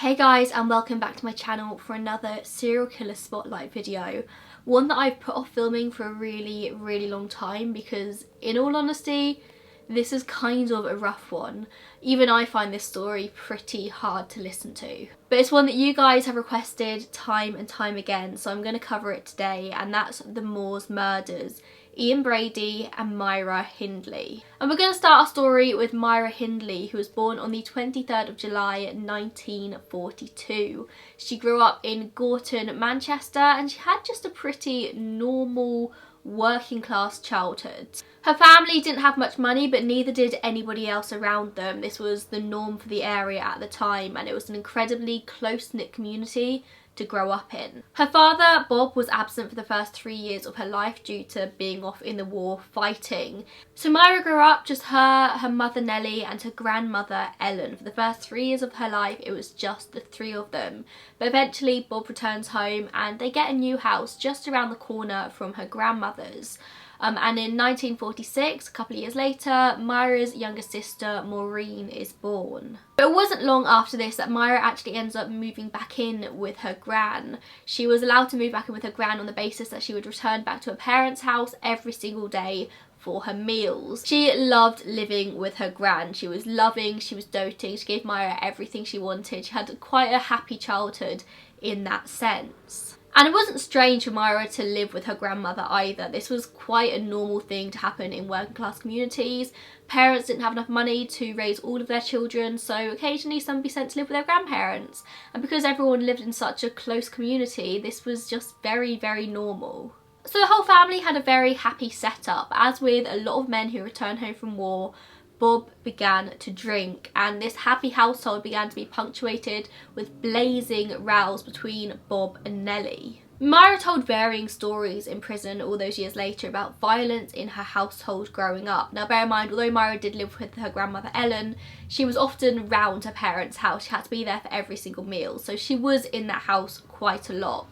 Hey guys, and welcome back to my channel for another serial killer spotlight video. One that I've put off filming for a really long time because, in all honesty, this is kind of a rough one. Even I find this story pretty hard to listen to. But it's one that you guys have requested time and time again, so I'm going to cover it today, and that's the Moors murders. Ian Brady and Myra Hindley. And we're going to start our story with Myra Hindley, who was born on the 23rd of July 1942. She grew up in Gorton, Manchester, and she had just a pretty normal working class childhood. Her family didn't have much money, but neither did anybody else around them. This was the norm for the area at the time, and it was an incredibly close-knit community to grow up in. Her father, Bob, was absent for the first 3 years of her life due to being off in the war fighting. So Myra grew up just her mother Nellie and her grandmother Ellen. For the first 3 years of her life it was just the three of them. But eventually Bob returns home and they get a new house just around the corner from her grandmother's. And in 1946, a couple of years later, Myra's younger sister Maureen is born. But it wasn't long after this that Myra actually ends up moving back in with her gran. She was allowed to move back in with her gran on the basis that she would return back to her parents' house every single day for her meals. She loved living with her gran. She was loving, she was doting, she gave Myra everything she wanted. She had quite a happy childhood in that sense. And it wasn't strange for Myra to live with her grandmother either. This was quite a normal thing to happen in working class communities. Parents didn't have enough money to raise all of their children, so occasionally some would be sent to live with their grandparents. And because everyone lived in such a close community, this was just very normal. So the whole family had a very happy setup. As with a lot of men who return home from war, Bob began to drink, and this happy household began to be punctuated with blazing rows between Bob and Nellie. Myra told varying stories in prison all those years later about violence in her household growing up. Now bear in mind, although Myra did live with her grandmother Ellen, she was often round her parents' house. She had to be there for every single meal, so she was in that house quite a lot.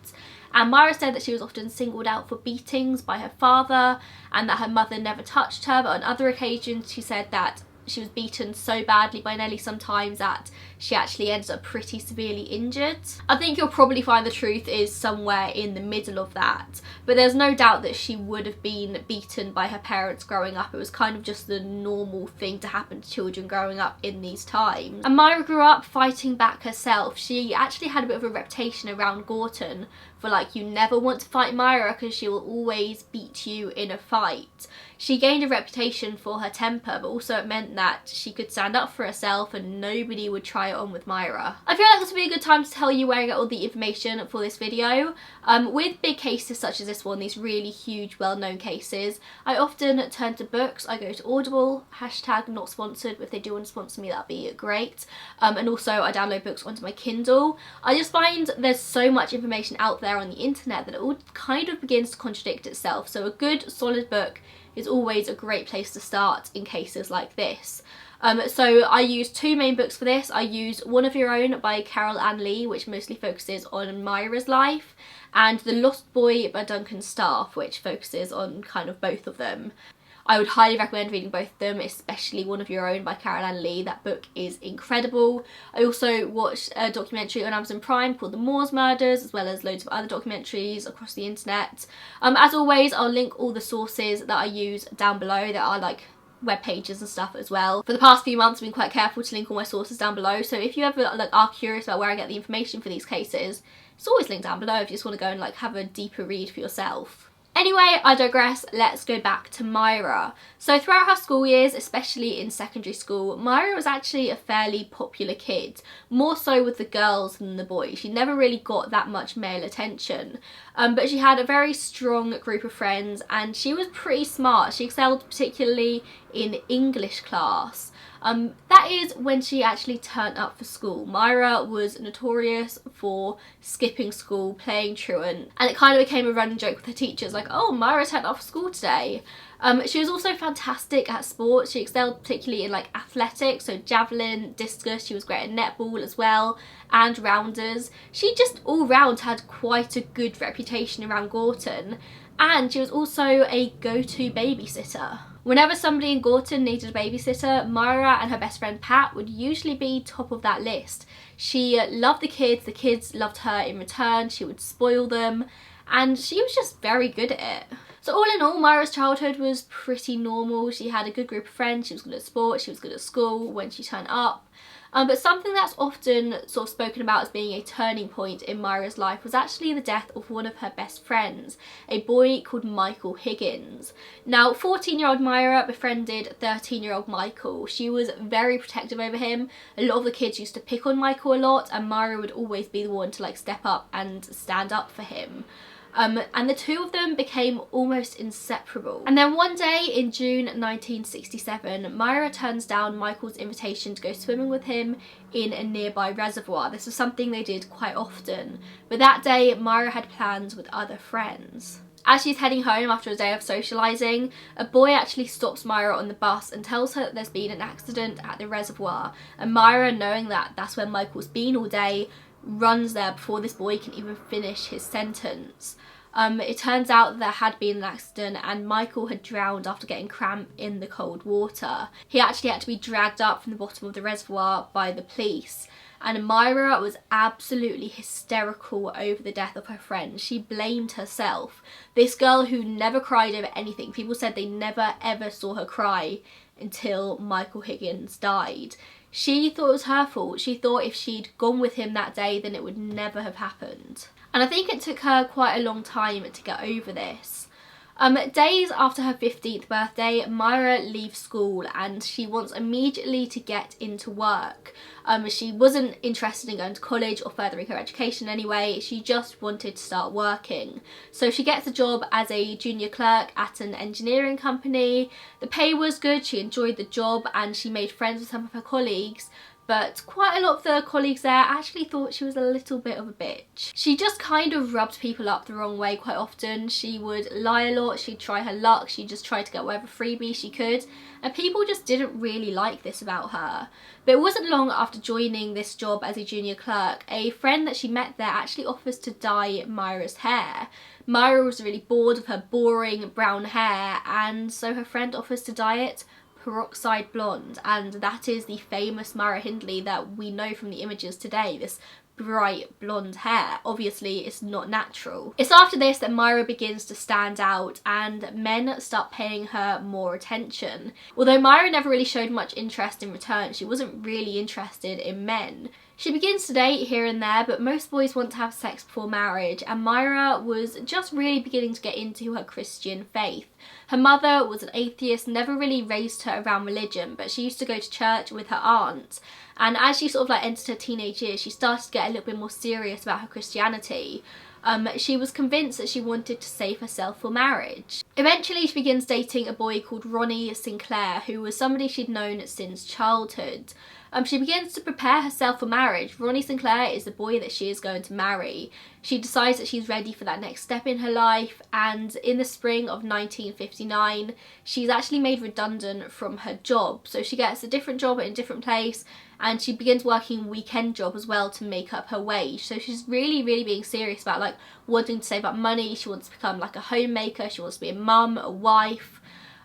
And Myra said that she was often singled out for beatings by her father and that her mother never touched her, but on other occasions she said that she was beaten so badly by Nellie sometimes that she actually ended up pretty severely injured. I think you'll probably find the truth is somewhere in the middle of that, but there's no doubt that she would have been beaten by her parents growing up. It was kind of just the normal thing to happen to children growing up in these times. And Myra grew up fighting back herself. She actually had a bit of a reputation around Gorton for like, you never want to fight Myra because she will always beat you in a fight. She gained a reputation for her temper, but also it meant that she could stand up for herself and nobody would try it on with Myra. I feel like this would be a good time to tell you where I get all the information for this video. With big cases such as this one, these really huge well-known cases, I often turn to books. I go to Audible, hashtag not sponsored, but if they do want to sponsor me that'd be great. And also I download books onto my Kindle. I just find there's so much information out there on the internet that it all kind of begins to contradict itself, so a good solid book is always a great place to start in cases like this. So I use two main books for this. I use One of Your Own by Carol Ann Lee, which mostly focuses on Myra's life, and The Lost Boy by Duncan, which focuses on kind of both of them. I would highly recommend reading both of them, especially One of Your Own by Carol Ann Lee. That book is incredible. I also watched a documentary on Amazon Prime called The Moors Murders, as well as loads of other documentaries across the internet. As always, I'll link all the sources that I use down below. There are like web pages and stuff as well. For the past few months I've been quite careful to link all my sources down below, so if you ever like are curious about where I get the information for these cases, it's always linked down below if you just want to go and like have a deeper read for yourself. Anyway, I digress. Let's go back to Myra. So throughout her school years, especially in secondary school, Myra was actually a fairly popular kid, more so with the girls than the boys. She never really got that much male attention, but she had a very strong group of friends and she was pretty smart. She excelled particularly in English class. That is when she actually turned up for school. Myra was notorious for skipping school, playing truant, and it kind of became a running joke with her teachers, like, oh, Myra turned up for school today. She was also fantastic at sports. She excelled particularly in like athletics, so javelin, discus. She was great at netball as well, and rounders. She just all round had quite a good reputation around Gorton, and she was also a go-to babysitter. Whenever somebody in Gorton needed a babysitter, Myra and her best friend Pat would usually be top of that list. She loved the kids loved her in return, she would spoil them, and she was just very good at it. So all in all, Myra's childhood was pretty normal. She had a good group of friends, she was good at sports, she was good at school when she turned up. But something that's often sort of spoken about as being a turning point in Myra's life was actually the death of one of her best friends, a boy called Michael Higgins. Now, 14-year-old Myra befriended 13-year-old Michael. She was very protective over him. A lot of the kids used to pick on Michael a lot, and Myra would always be the one to like step up and stand up for him. And the two of them became almost inseparable. And then one day in June 1967, Myra turns down Michael's invitation to go swimming with him in a nearby reservoir. This was something they did quite often. But that day, Myra had plans with other friends. As she's heading home after a day of socialising, a boy actually stops Myra on the bus and tells her that there's been an accident at the reservoir. And Myra, knowing that that's where Michael's been all day, runs there before this boy can even finish his sentence. It turns out that there had been an accident and Michael had drowned after getting cramp in the cold water. He actually had to be dragged up from the bottom of the reservoir by the police. And Myra was absolutely hysterical over the death of her friend. She blamed herself. This girl who never cried over anything. People said they never ever saw her cry until Michael Higgins died. She thought it was her fault. She thought if she'd gone with him that day, then it would never have happened. And I think it took her quite a long time to get over this. Days after her 15th birthday, Myra leaves school and she wants immediately to get into work. She wasn't interested in going to college or furthering her education anyway, she just wanted to start working. So she gets a job as a junior clerk at an engineering company. The pay was good, she enjoyed the job and she made friends with some of her colleagues. But quite a lot of the colleagues there actually thought she was a little bit of a bitch. She just kind of rubbed people up the wrong way quite often. She would lie a lot, she'd try her luck, she'd just try to get whatever freebie she could, and people just didn't really like this about her. But it wasn't long after joining this job as a junior clerk, a friend that she met there actually offers to dye Myra's hair. Myra was really bored of her boring brown hair, and so her friend offers to dye it peroxide blonde, and that is the famous Myra Hindley that we know from the images today, this bright blonde hair. Obviously it's not natural. It's after this that Myra begins to stand out and men start paying her more attention. Although Myra never really showed much interest in return, she wasn't really interested in men. She begins to date here and there, but most boys want to have sex before marriage, and Myra was just really beginning to get into her Christian faith. Her mother was an atheist, never really raised her around religion, but she used to go to church with her aunt. And as she sort of like entered her teenage years, she started to get a little bit more serious about her Christianity. She was convinced that she wanted to save herself for marriage. Eventually she begins dating a boy called Ronnie Sinclair, who was somebody she'd known since childhood. She begins to prepare herself for marriage. Ronnie Sinclair is the boy that she is going to marry. She decides that she's ready for that next step in her life, and in the spring of 1959 she's actually made redundant from her job. So she gets a different job at a different place, and she begins working a weekend job as well to make up her wage. So she's really being serious about like wanting to save up money. She wants to become like a homemaker, she wants to be a mum, a wife.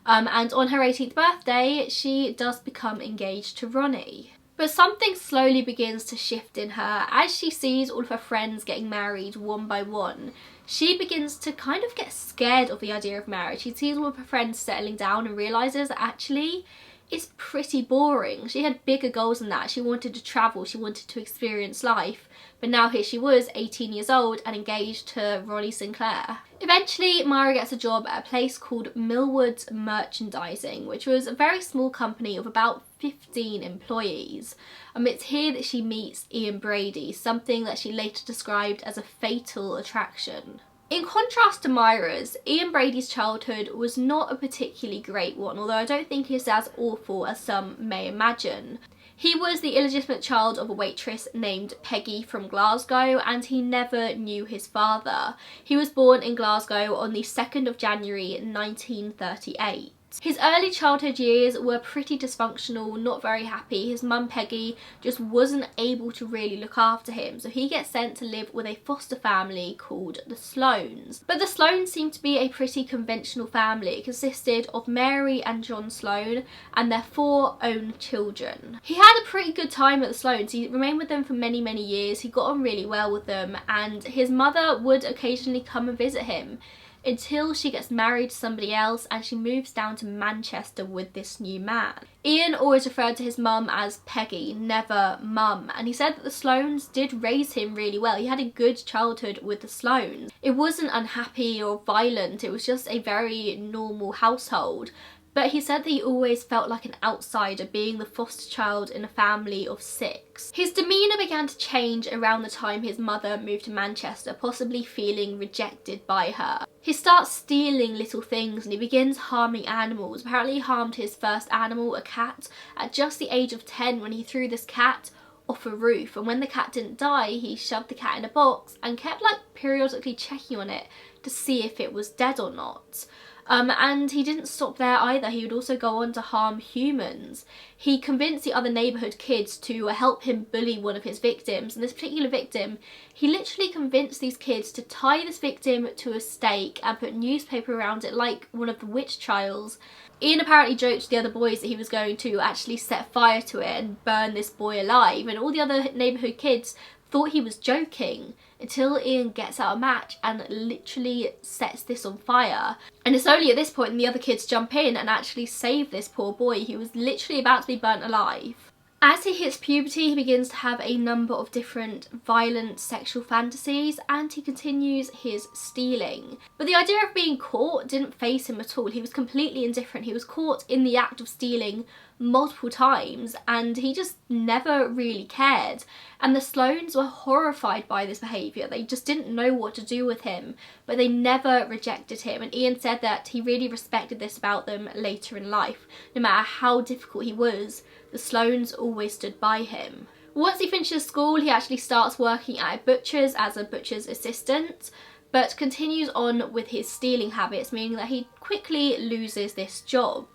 And on her 18th birthday she does become engaged to Ronnie. But something slowly begins to shift in her. As she sees all of her friends getting married one by one, she begins to kind of get scared of the idea of marriage. She sees all of her friends settling down and realises that actually it's pretty boring. She had bigger goals than that. She wanted to travel, she wanted to experience life, but now here she was, 18 years old and engaged to Ronnie Sinclair. Eventually Myra gets a job at a place called Millwood's Merchandising, which was a very small company of about 15 employees. It's here that she meets Ian Brady, something that she later described as a fatal attraction. In contrast to Myra's, Ian Brady's childhood was not a particularly great one, although I don't think it's as awful as some may imagine. He was the illegitimate child of a waitress named Peggy from Glasgow, and he never knew his father. He was born in Glasgow on the 2nd of January 1938. His early childhood years were pretty dysfunctional, not very happy. His mum Peggy just wasn't able to really look after him, so he gets sent to live with a foster family called the Sloanes. But the Sloanes seemed to be a pretty conventional family. It consisted of Mary and John Sloane and their 4 own children. He had a pretty good time at the Sloanes. He remained with them for many years. He got on really well with them, and his mother would occasionally come and visit him until she gets married to somebody else and she moves down to Manchester with this new man. Ian always referred to his mum as Peggy, never mum, and he said that the Sloanes did raise him really well. He had a good childhood with the Sloanes. It wasn't unhappy or violent, it was just a very normal household. But he said that he always felt like an outsider, being the foster child in a family of 6. His demeanour began to change around the time his mother moved to Manchester, possibly feeling rejected by her. He starts stealing little things and he begins harming animals. Apparently he harmed his first animal, a cat, at just the age of 10 when he threw this cat off a roof, and when the cat didn't die he shoved the cat in a box and kept periodically checking on it to see if it was dead or not. And he didn't stop there either. He would also go on to harm humans. He convinced the other neighbourhood kids to help him bully one of his victims, and this particular victim, he literally convinced these kids to tie this victim to a stake and put newspaper around it like one of the witch trials. Ian apparently joked to the other boys that he was going to actually set fire to it and burn this boy alive, and all the other neighbourhood kids thought he was joking until Ian gets out a match and literally sets this on fire. And it's only at this point that the other kids jump in and actually save this poor boy who was literally about to be burnt alive. As he hits puberty, he begins to have a number of different violent sexual fantasies and he continues his stealing. But the idea of being caught didn't faze him at all. He was completely indifferent. He was caught in the act of stealing multiple times and he just never really cared. And the Sloanes were horrified by this behaviour. They just didn't know what to do with him, but they never rejected him. And Ian said that he really respected this about them later in life. No matter how difficult he was, the Sloanes always stood by him. Once he finishes school, he actually starts working at a butcher's as a butcher's assistant, but continues on with his stealing habits, meaning that he quickly loses this job.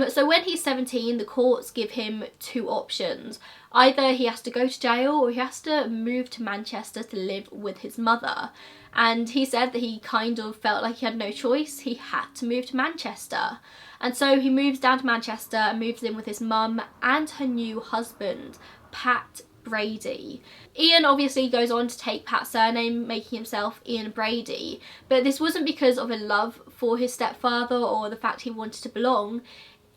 So when he's 17, the courts give him 2 options. Either he has to go to jail or he has to move to Manchester to live with his mother. And he said that he kind of felt like he had no choice. He had to move to Manchester. And so he moves down to Manchester and moves in with his mum and her new husband, Pat Brady. Ian obviously goes on to take Pat's surname, making himself Ian Brady, but this wasn't because of a love for his stepfather or the fact he wanted to belong.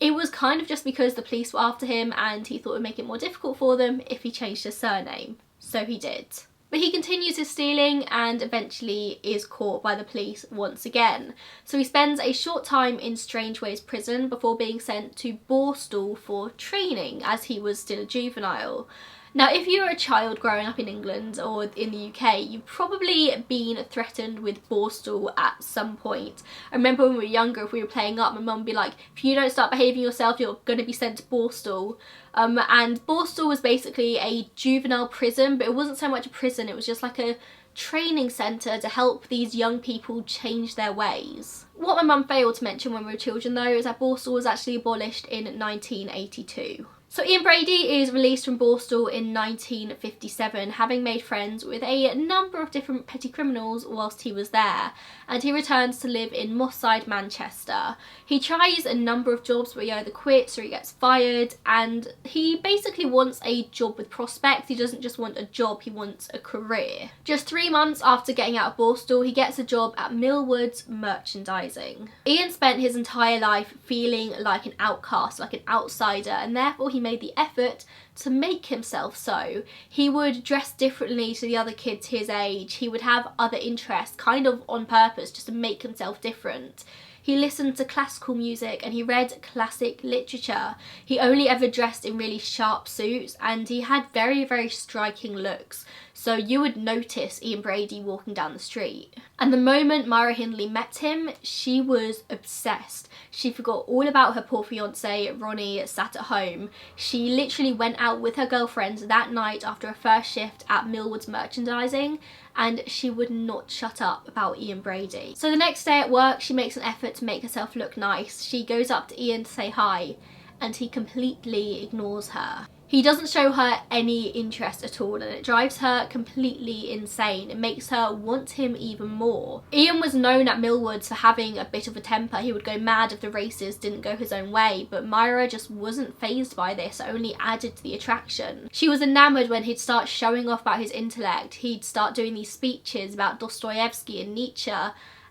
It was kind of just because the police were after him and he thought it would make it more difficult for them if he changed his surname. So he did. But he continues his stealing and eventually is caught by the police once again. So he spends a short time in Strangeways prison before being sent to Borstal for training as he was still a juvenile. Now, if you're a child growing up in England or in the UK, you've probably been threatened with Borstal at some point. I remember when we were younger, if we were playing up, my mum would be like, if you don't start behaving yourself, you're going to be sent to Borstal. And Borstal was basically a juvenile prison, but it wasn't so much a prison, it was just like a training centre to help these young people change their ways. What my mum failed to mention when we were children though is that Borstal was actually abolished in 1982. So Ian Brady is released from Borstal in 1957, having made friends with a number of different petty criminals whilst he was there, and he returns to live in Moss Side, Manchester. He tries a number of jobs but he either quits or he gets fired, and he basically wants a job with prospects. He doesn't just want a job, he wants a career. Just 3 months after getting out of Borstal, he gets a job at Millwood's merchandising. Ian spent his entire life feeling like an outcast, like an outsider, and therefore he made the effort to make himself so. He would dress differently to the other kids his age. He would have other interests, kind of on purpose, just to make himself different. He listened to classical music and he read classic literature. He only ever dressed in really sharp suits and he had very, very striking looks. So you would notice Ian Brady walking down the street. And the moment Myra Hindley met him, she was obsessed. She forgot all about her poor fiance, Ronnie, sat at home. She literally went out with her girlfriends that night after her first shift at Millwood's merchandising, and she would not shut up about Ian Brady. So the next day at work, she makes an effort effort to make herself look nice, she goes up to Ian to say hi, and he completely ignores her. He doesn't show her any interest at all, and it drives her completely insane. It makes her want him even more. Ian was known at Millwoods for having a bit of a temper. He would go mad if the races didn't go his own way, but Myra just wasn't fazed by this. It only added to the attraction. She was enamoured when he'd start showing off about his intellect. He'd start doing these speeches about Dostoevsky and Nietzsche,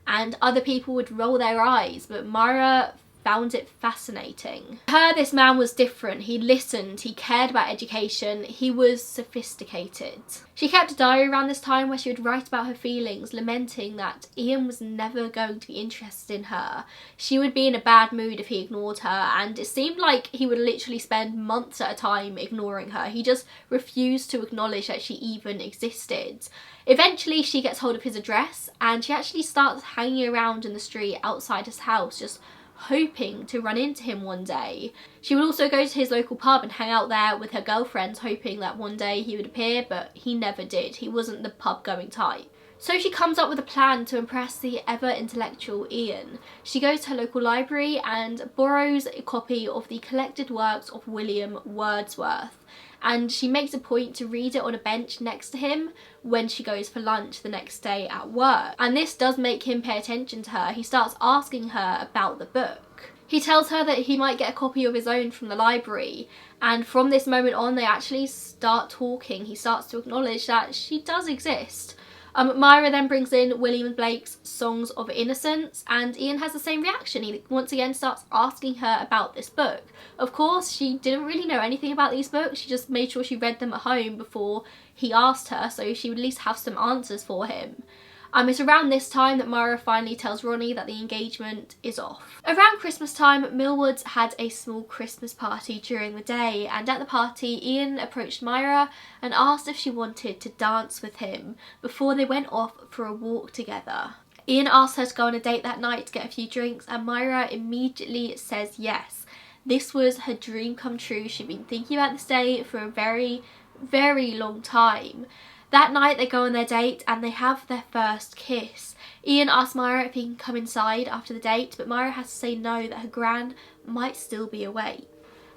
and other people would roll their eyes, but Myra found it fascinating. To her, this man was different. He listened, he cared about education, he was sophisticated. She kept a diary around this time where she would write about her feelings, lamenting that Ian was never going to be interested in her. She would be in a bad mood if he ignored her, and it seemed like he would literally spend months at a time ignoring her. He just refused to acknowledge that she even existed. Eventually she gets hold of his address, and she actually starts hanging around in the street outside his house, just hoping to run into him one day. She would also go to his local pub and hang out there with her girlfriends, hoping that one day he would appear, but he never did. He wasn't the pub going type. So she comes up with a plan to impress the ever intellectual Ian. She goes to her local library and borrows a copy of the collected works of William Wordsworth, and she makes a point to read it on a bench next to him when she goes for lunch the next day at work. And this does make him pay attention to her. He starts asking her about the book. He tells her that he might get a copy of his own from the library, and from this moment on they actually start talking. He starts to acknowledge that she does exist. Myra then brings in William Blake's Songs of Innocence, and Ian has the same reaction. He once again starts asking her about this book. Of course, she didn't really know anything about these books. She just made sure she read them at home before he asked her, so she would at least have some answers for him. It's around this time that Myra finally tells Ronnie that the engagement is off. Around Christmas time, Millwoods had a small Christmas party during the day, and at the party Ian approached Myra and asked if she wanted to dance with him before they went off for a walk together. Ian asked her to go on a date that night to get a few drinks, and Myra immediately says yes. This was her dream come true. She'd been thinking about this day for a very, very long time. That night they go on their date and they have their first kiss. Ian asks Myra if he can come inside after the date, but Myra has to say no, that her gran might still be awake.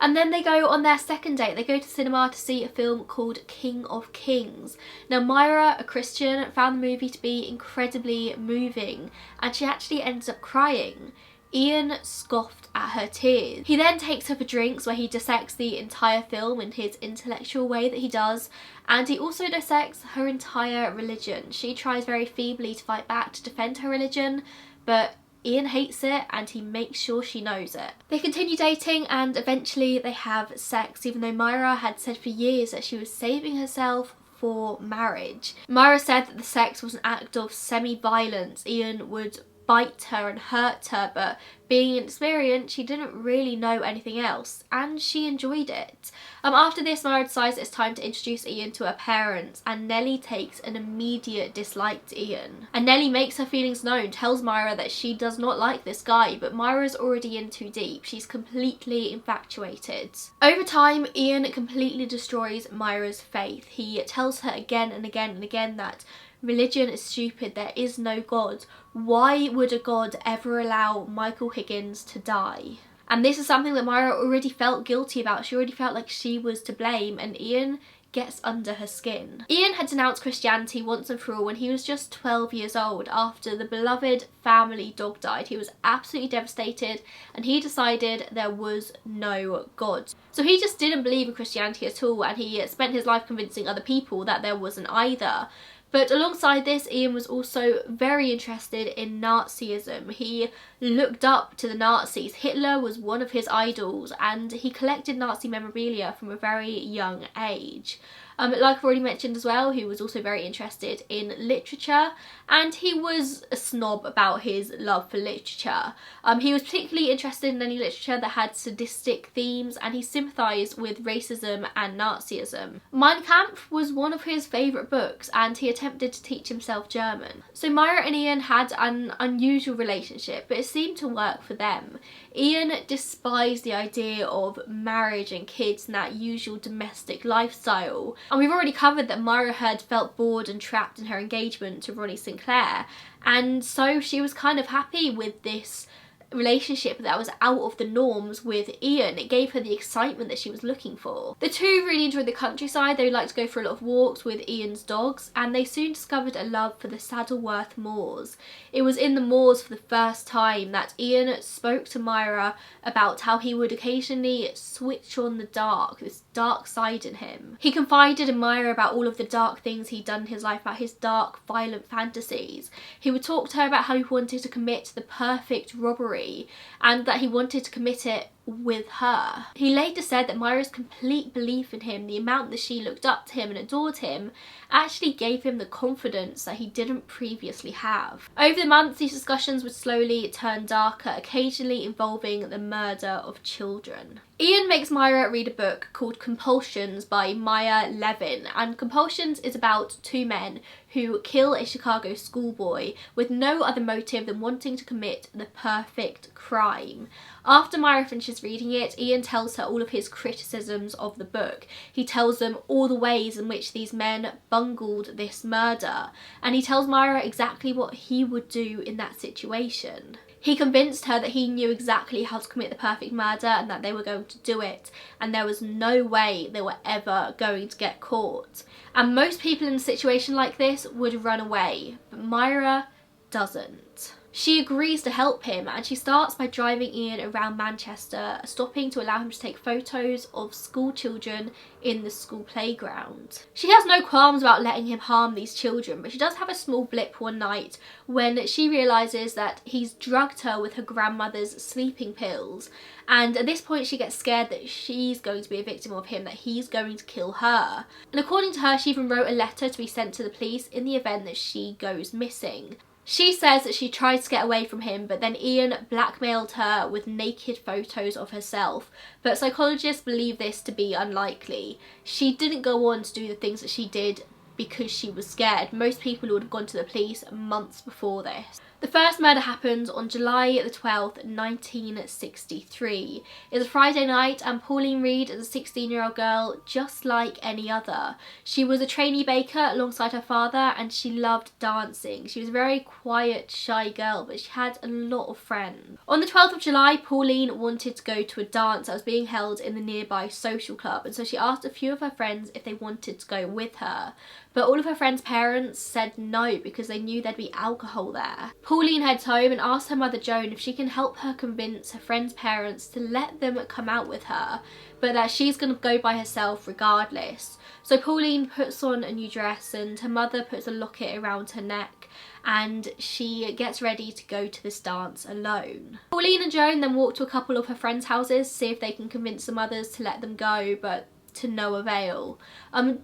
And then they go on their second date. They go to cinema to see a film called King of Kings. Now Myra, a Christian, found the movie to be incredibly moving, and she actually ends up crying. Ian scoffed at her tears. He then takes her for drinks where he dissects the entire film in his intellectual way that he does, and he also dissects her entire religion. She tries very feebly to fight back to defend her religion, but Ian hates it and he makes sure she knows it. They continue dating and eventually they have sex, even though Myra had said for years that she was saving herself for marriage. Myra said that the sex was an act of semi-violence. Ian would bite her and hurt her, but being inexperienced, she didn't really know anything else, and she enjoyed it. After this, Myra decides it's time to introduce Ian to her parents, and Nellie takes an immediate dislike to Ian. And Nellie makes her feelings known, tells Myra that she does not like this guy, but Myra's already in too deep. She's completely infatuated. Over time, Ian completely destroys Myra's faith. He tells her again and again and again that religion is stupid, there is no God. Why would a God ever allow Michael Higgins to die? And this is something that Myra already felt guilty about. She already felt like she was to blame, and Ian gets under her skin. Ian had denounced Christianity once and for all when he was just 12 years old after the beloved family dog died. He was absolutely devastated and he decided there was no God. So he just didn't believe in Christianity at all, and he spent his life convincing other people that there wasn't either. But alongside this, Ian was also very interested in Nazism. He looked up to the Nazis. Hitler was one of his idols, and he collected Nazi memorabilia from a very young age. Like I've already mentioned as well, he was also very interested in literature, and he was a snob about his love for literature. He was particularly interested in any literature that had sadistic themes, and he sympathised with racism and Nazism. Mein Kampf was one of his favourite books, and he attempted to teach himself German. So Myra and Ian had an unusual relationship, but it seemed to work for them. Ian despised the idea of marriage and kids and that usual domestic lifestyle. And we've already covered that Myra had felt bored and trapped in her engagement to Ronnie Sinclair, and so she was kind of happy with this relationship that was out of the norms with Ian. It gave her the excitement that she was looking for. The two really enjoyed the countryside. They liked to go for a lot of walks with Ian's dogs, and they soon discovered a love for the Saddleworth moors. It was in the moors for the first time that Ian spoke to Myra about how he would occasionally switch on the dark, this dark side in him. He confided in Myra about all of the dark things he'd done in his life, about his dark, violent fantasies. He would talk to her about how he wanted to commit the perfect robbery and that he wanted to commit it with her. He later said that Myra's complete belief in him, the amount that she looked up to him and adored him, actually gave him the confidence that he didn't previously have. Over the months, these discussions would slowly turn darker, occasionally involving the murder of children. Ian makes Myra read a book called Compulsions by Maya Levin, and Compulsions is about two men who kill a Chicago schoolboy with no other motive than wanting to commit the perfect crime. After Myra finishes reading it, Ian tells her all of his criticisms of the book. He tells them all the ways in which these men bungled this murder, and he tells Myra exactly what he would do in that situation. He convinced her that he knew exactly how to commit the perfect murder and that they were going to do it, and there was no way they were ever going to get caught. And most people in a situation like this would run away, but Myra doesn't. She agrees to help him, and she starts by driving Ian around Manchester, stopping to allow him to take photos of school children in the school playground. She has no qualms about letting him harm these children, but she does have a small blip one night when she realises that he's drugged her with her grandmother's sleeping pills, and at this point she gets scared that she's going to be a victim of him, that he's going to kill her. And according to her, she even wrote a letter to be sent to the police in the event that she goes missing. She says that she tried to get away from him, but then Ian blackmailed her with naked photos of herself. But psychologists believe this to be unlikely. She didn't go on to do the things that she did because she was scared. Most people would have gone to the police months before this. The first murder happened on July the 12th, 1963. It was a Friday night, and Pauline Reed is a 16-year-old girl just like any other. She was a trainee baker alongside her father, and she loved dancing. She was a very quiet, shy girl, but she had a lot of friends. On the 12th of July, Pauline wanted to go to a dance that was being held in the nearby social club, and so she asked a few of her friends if they wanted to go with her. But all of her friends' parents said no because they knew there'd be alcohol there. Pauline heads home and asks her mother Joan if she can help her convince her friends' parents to let them come out with her, but that she's going to go by herself regardless. So Pauline puts on a new dress and her mother puts a locket around her neck, and she gets ready to go to this dance alone. Pauline and Joan then walk to a couple of her friends' houses to see if they can convince the mothers to let them go, but to no avail.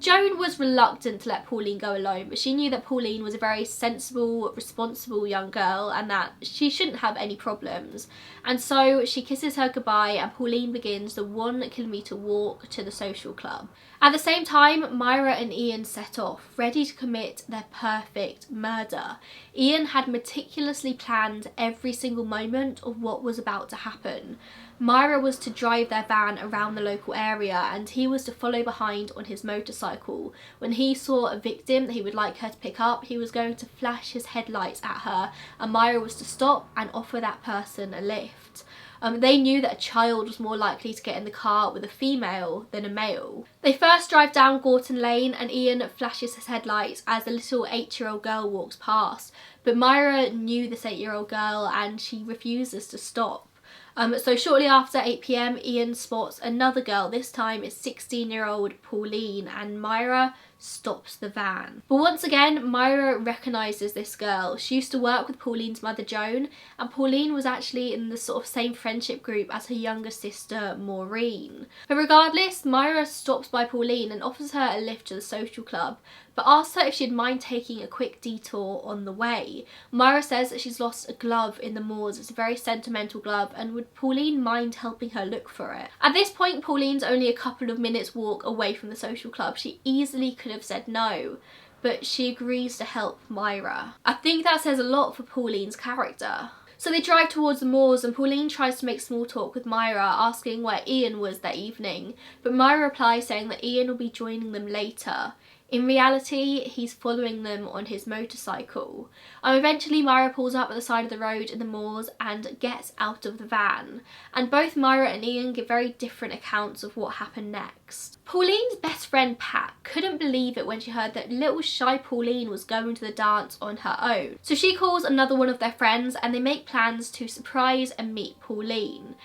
Joan was reluctant to let Pauline go alone, but she knew that Pauline was a very sensible, responsible young girl and that she shouldn't have any problems. And so she kisses her goodbye, and Pauline begins the 1 kilometre walk to the social club. At the same time, Myra and Ian set off, ready to commit their perfect murder. Ian had meticulously planned every single moment of what was about to happen. Myra was to drive their van around the local area, and he was to follow behind on his motorcycle. When he saw a victim that he would like her to pick up, he was going to flash his headlights at her, and Myra was to stop and offer that person a lift. They knew that a child was more likely to get in the car with a female than a male. They first drive down Gorton Lane, and Ian flashes his headlights as a little 8-year-old girl walks past. But Myra knew this 8-year-old girl and she refuses to stop. So shortly after 8 PM, Ian spots another girl. This time it's 16-year-old Pauline, and Myra stops the van. But once again, Myra recognises this girl. She used to work with Pauline's mother Joan, and Pauline was actually in the sort of same friendship group as her younger sister Maureen. But regardless, Myra stops by Pauline and offers her a lift to the social club, but asks her if she'd mind taking a quick detour on the way. Myra says that she's lost a glove in the moors. It's a very sentimental glove, and would Pauline mind helping her look for it? At this point, Pauline's only a couple of minutes walk away from the social club. She easily could have said no, but she agrees to help Myra. I think that says a lot for Pauline's character. So they drive towards the moors, and Pauline tries to make small talk with Myra, asking where Ian was that evening, but Myra replies saying that Ian will be joining them later. In reality, he's following them on his motorcycle. Eventually, Myra pulls up at the side of the road in the moors and gets out of the van. And both Myra and Ian give very different accounts of what happened next. Pauline's best friend Pat couldn't believe it when she heard that little shy Pauline was going to the dance on her own. So she calls another one of their friends and they make plans to surprise and meet Pauline.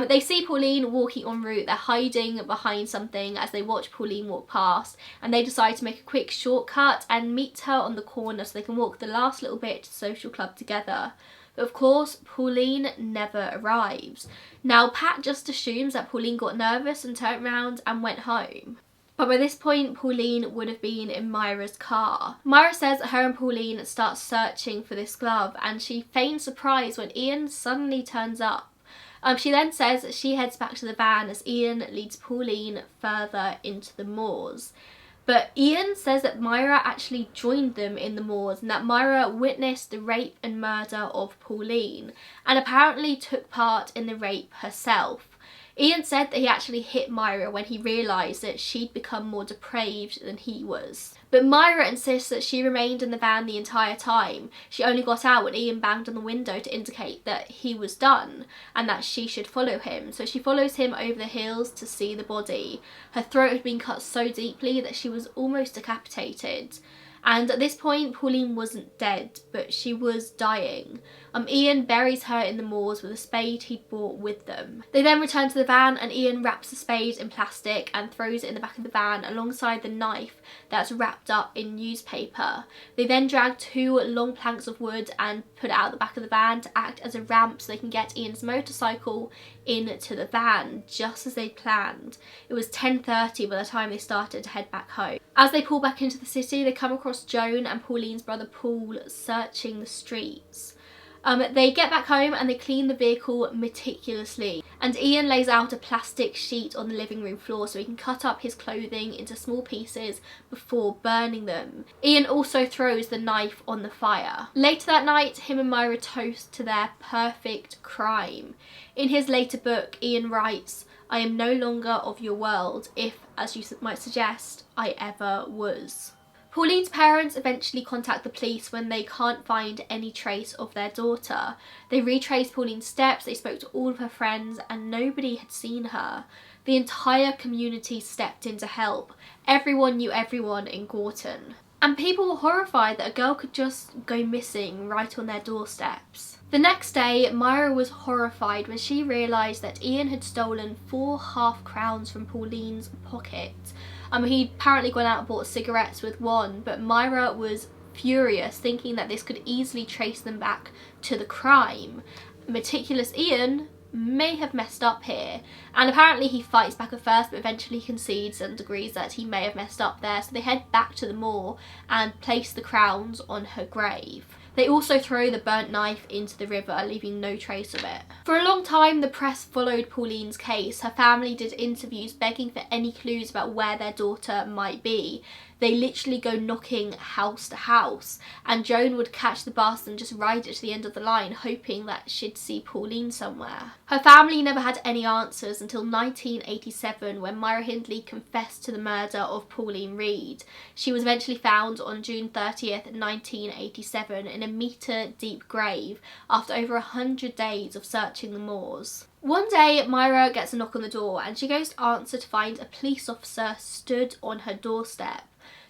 They see Pauline walking en route. They're hiding behind something as they watch Pauline walk past, and they decide to make a quick shortcut and meet her on the corner so they can walk the last little bit to the social club together. But of course, Pauline never arrives. Now, Pat just assumes that Pauline got nervous and turned around and went home. But by this point, Pauline would have been in Myra's car. Myra says that her and Pauline start searching for this glove, and she feigns surprise when Ian suddenly turns up. She then says that she heads back to the van as Ian leads Pauline further into the moors. But Ian says that Myra actually joined them in the moors and that Myra witnessed the rape and murder of Pauline and apparently took part in the rape herself. Ian said that he actually hit Myra when he realised that she'd become more depraved than he was. But Myra insists that she remained in the van the entire time. She only got out when Ian banged on the window to indicate that he was done and that she should follow him. So she follows him over the hills to see the body. Her throat had been cut so deeply that she was almost decapitated. And at this point, Pauline wasn't dead, but she was dying. Ian buries her in the moors with a spade he'd brought with them. They then return to the van and Ian wraps the spade in plastic and throws it in the back of the van alongside the knife that's wrapped up in newspaper. They then drag 2 long planks of wood and put it out the back of the van to act as a ramp so they can get Ian's motorcycle into the van, just as they'd planned. It was 10:30 by the time they started to head back home. As they pull back into the city, they come across Joan and Pauline's brother Paul searching the streets. They get back home and they clean the vehicle meticulously, and Ian lays out a plastic sheet on the living room floor so he can cut up his clothing into small pieces before burning them. Ian also throws the knife on the fire. Later that night, him and Myra toast to their perfect crime. In his later book, Ian writes, "I am no longer of your world, if, as you might suggest, I ever was." Pauline's parents eventually contact the police when they can't find any trace of their daughter. They retraced Pauline's steps, they spoke to all of her friends, and nobody had seen her. The entire community stepped in to help. Everyone knew everyone in Gorton. And people were horrified that a girl could just go missing right on their doorsteps. The next day, Myra was horrified when she realised that Ian had stolen 4 half-crowns from Pauline's pocket. He'd apparently gone out and bought cigarettes with one, but Myra was furious, thinking that this could easily trace them back to the crime. Meticulous Ian may have messed up here, and apparently he fights back at first but eventually concedes and agrees that he may have messed up there, so they head back to the moor and place the crowns on her grave. They also throw the burnt knife into the river, leaving no trace of it. For a long time, the press followed Pauline's case. Her family did interviews begging for any clues about where their daughter might be. They literally go knocking house to house, and Joan would catch the bus and just ride it to the end of the line, hoping that she'd see Pauline somewhere. Her family never had any answers until 1987, when Myra Hindley confessed to the murder of Pauline Reed. She was eventually found on June 30th, 1987 in a metre-deep grave after over 100 days of searching the moors. One day, Myra gets a knock on the door and she goes to answer to find a police officer stood on her doorstep.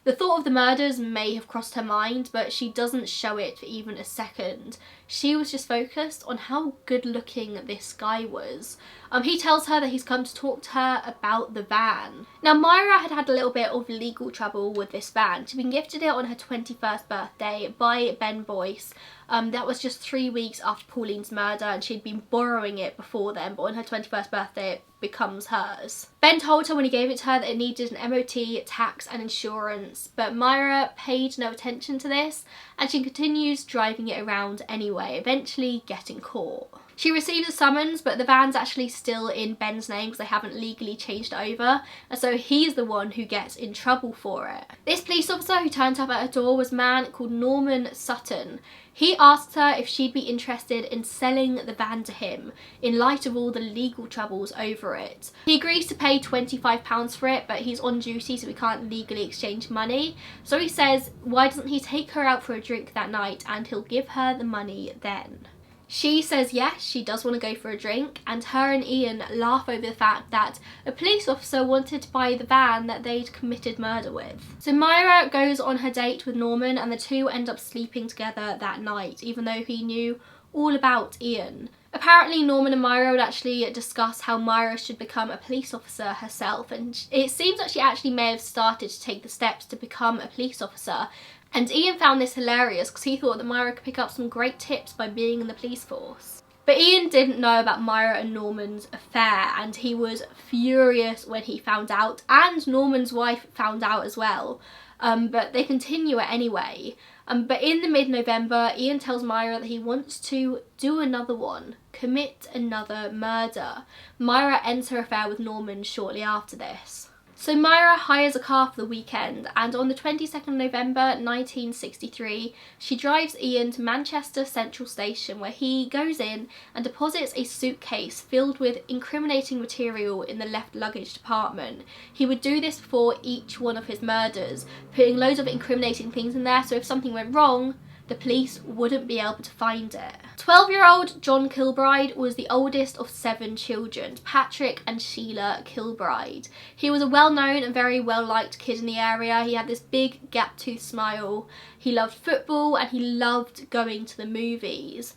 The thought of the murders may have crossed her mind, but she doesn't show it for even a second. She was just focused on how good looking this guy was. He tells her that he's come to talk to her about the van. Now, Myra had had a little bit of legal trouble with this van. She'd been gifted it on her 21st birthday by Ben Boyce. That was just 3 weeks after Pauline's murder, and she'd been borrowing it before then, but on her 21st birthday it becomes hers. Ben told her when he gave it to her that it needed an MOT, tax and insurance, but Myra paid no attention to this and she continues driving it around anyway, eventually getting caught. She receives a summons, but the van's actually still in Ben's name because they haven't legally changed it over, and so he's the one who gets in trouble for it. This police officer who turned up at her door was a man called Norman Sutton. He asked her if she'd be interested in selling the van to him in light of all the legal troubles over it. He agrees to pay £25 for it, but he's on duty so he can't legally exchange money. So he says why doesn't he take her out for a drink that night and he'll give her the money then. She says yes, she does want to go for a drink, and her and Ian laugh over the fact that a police officer wanted to buy the van that they'd committed murder with. So Myra goes on her date with Norman and the two end up sleeping together that night, even though he knew all about Ian. Apparently Norman and Myra would actually discuss how Myra should become a police officer herself, and it seems that she actually may have started to take the steps to become a police officer. And Ian found this hilarious because he thought that Myra could pick up some great tips by being in the police force. But Ian didn't know about Myra and Norman's affair, and he was furious when he found out, and Norman's wife found out as well. But they continue it anyway. But in the mid-November, Ian tells Myra that he wants to do another one, commit another murder. Myra ends her affair with Norman shortly after this. So Myra hires a car for the weekend, and on the 22nd of November 1963 she drives Ian to Manchester Central Station, where he goes in and deposits a suitcase filled with incriminating material in the left luggage department. He would do this before each one of his murders, putting loads of incriminating things in there so if something went wrong the police wouldn't be able to find it. 12-year-old John Kilbride was the oldest of 7 children, Patrick and Sheila Kilbride. He was a well-known and very well-liked kid in the area. He had this big gap-toothed smile. He loved football and he loved going to the movies.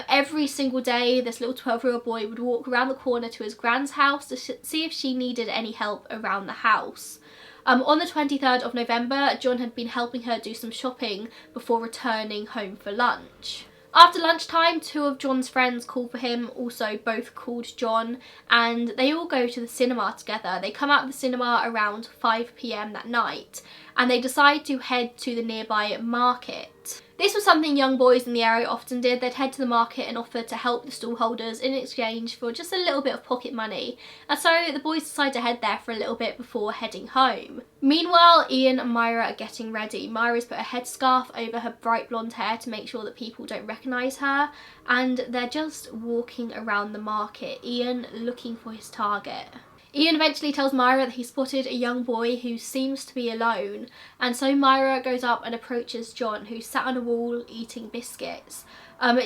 Every single day this little 12-year-old boy would walk around the corner to his grand's house to see if she needed any help around the house. On the 23rd of November, John had been helping her do some shopping before returning home for lunch. After lunchtime, 2 of John's friends call for him, also both called John, and they all go to the cinema together. They come out of the cinema around 5 PM that night, and they decide to head to the nearby market. This was something young boys in the area often did. They'd head to the market and offer to help the stallholders in exchange for just a little bit of pocket money. And so the boys decide to head there for a little bit before heading home. Meanwhile, Ian and Myra are getting ready. Myra's put a headscarf over her bright blonde hair to make sure that people don't recognise her. And they're just walking around the market, Ian looking for his target. Ian eventually tells Myra that he spotted a young boy who seems to be alone, and so Myra goes up and approaches John, who's sat on a wall eating biscuits.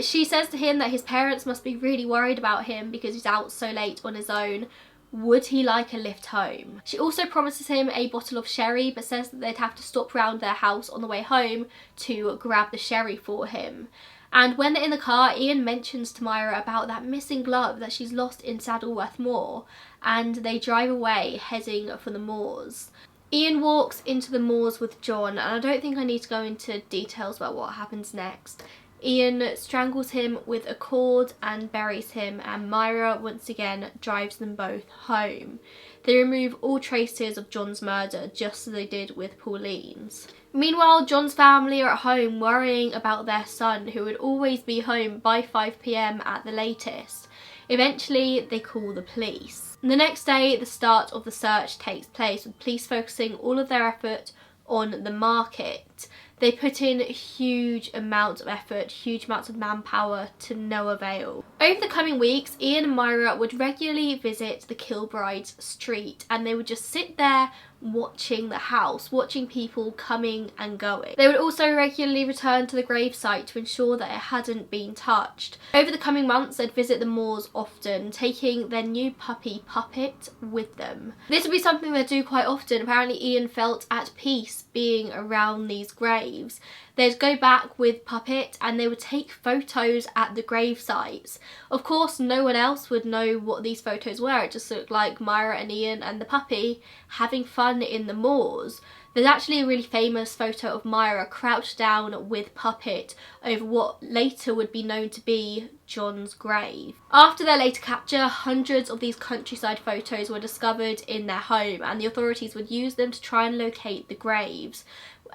She says to him that his parents must be really worried about him because he's out so late on his own. Would he like a lift home? She also promises him a bottle of sherry, but says that they'd have to stop round their house on the way home to grab the sherry for him. And when they're in the car, Ian mentions to Myra about that missing glove that she's lost in Saddleworth Moor, and they drive away heading for the moors. Ian walks into the moors with John, and I don't think I need to go into details about what happens next. Ian strangles him with a cord and buries him, and Myra once again drives them both home. They remove all traces of John's murder, just as they did with Pauline's. Meanwhile, John's family are at home worrying about their son, who would always be home by 5 PM at the latest. Eventually, they call the police. The next day, the start of the search takes place, with police focusing all of their effort on the market. They put in huge amounts of effort, huge amounts of manpower, to no avail. Over the coming weeks, Ian and Myra would regularly visit the Kilbrides' street, and they would just sit there watching the house, watching people coming and going. They would also regularly return to the gravesite to ensure that it hadn't been touched. Over the coming months, they'd visit the moors often, taking their new puppy Puppet with them. This would be something they'd do quite often. Apparently Ian felt at peace being around these graves. They'd go back with Puppet and they would take photos at the grave sites. Of course, no one else would know what these photos were. It just looked like Myra and Ian and the puppy having fun in the moors. There's actually a really famous photo of Myra crouched down with Puppet over what later would be known to be John's grave. After their later capture, hundreds of these countryside photos were discovered in their home, and the authorities would use them to try and locate the graves.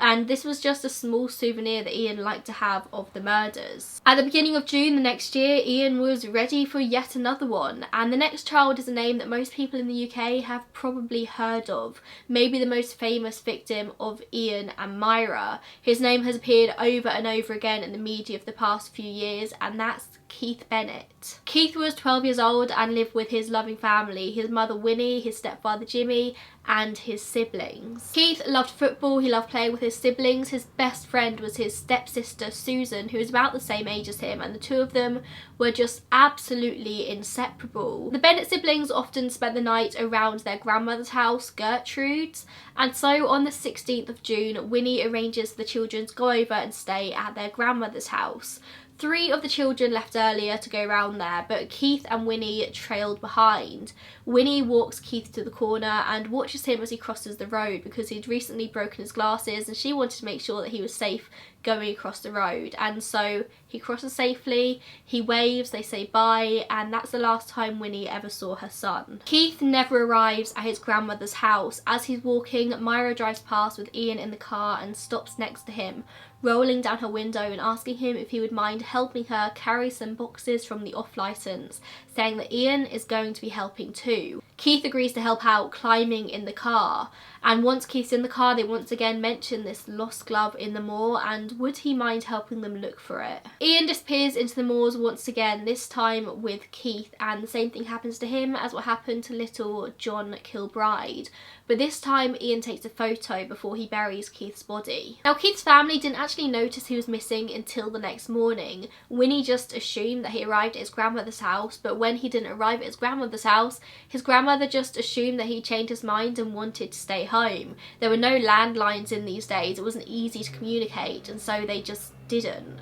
and this was just a small souvenir that Ian liked to have of the murders. At the beginning of June the next year, Ian was ready for yet another one, and the next child is a name that most people in the UK have probably heard of, maybe the most famous victim of Ian and Myra. His name has appeared over and over again in the media of the past few years, and that's Keith Bennett. Keith was 12 years old and lived with his loving family, his mother Winnie, his stepfather Jimmy, and his siblings. Keith loved football, he loved playing with his siblings. His best friend was his stepsister Susan, who was about the same age as him, and the two of them were just absolutely inseparable. The Bennett siblings often spent the night around their grandmother's house, Gertrude's, and so on the 16th of June, Winnie arranges for the children to go over and stay at their grandmother's house. 3 of the children left earlier to go round there, but Keith and Winnie trailed behind. Winnie walks Keith to the corner and watches him as he crosses the road because he'd recently broken his glasses and she wanted to make sure that he was safe going across the road. And so he crosses safely, he waves, they say bye, and that's the last time Winnie ever saw her son. Keith never arrives at his grandmother's house. As he's walking, Myra drives past with Ian in the car and stops next to him, rolling down her window and asking him if he would mind helping her carry some boxes from the off licence, saying that Ian is going to be helping too. Keith agrees to help out, climbing in the car, and once Keith's in the car they once again mention this lost glove in the moor and would he mind helping them look for it. Ian disappears into the moors once again, this time with Keith, and the same thing happens to him as what happened to little John Kilbride, but this time Ian takes a photo before he buries Keith's body. Now Keith's family didn't actually notice he was missing until the next morning. Winnie just assumed that he arrived at his grandmother's house, but when he didn't arrive at his grandmother's house, his grandmother just assumed that he changed his mind and wanted to stay home. There were no landlines in these days, it wasn't easy to communicate, and so they just didn't.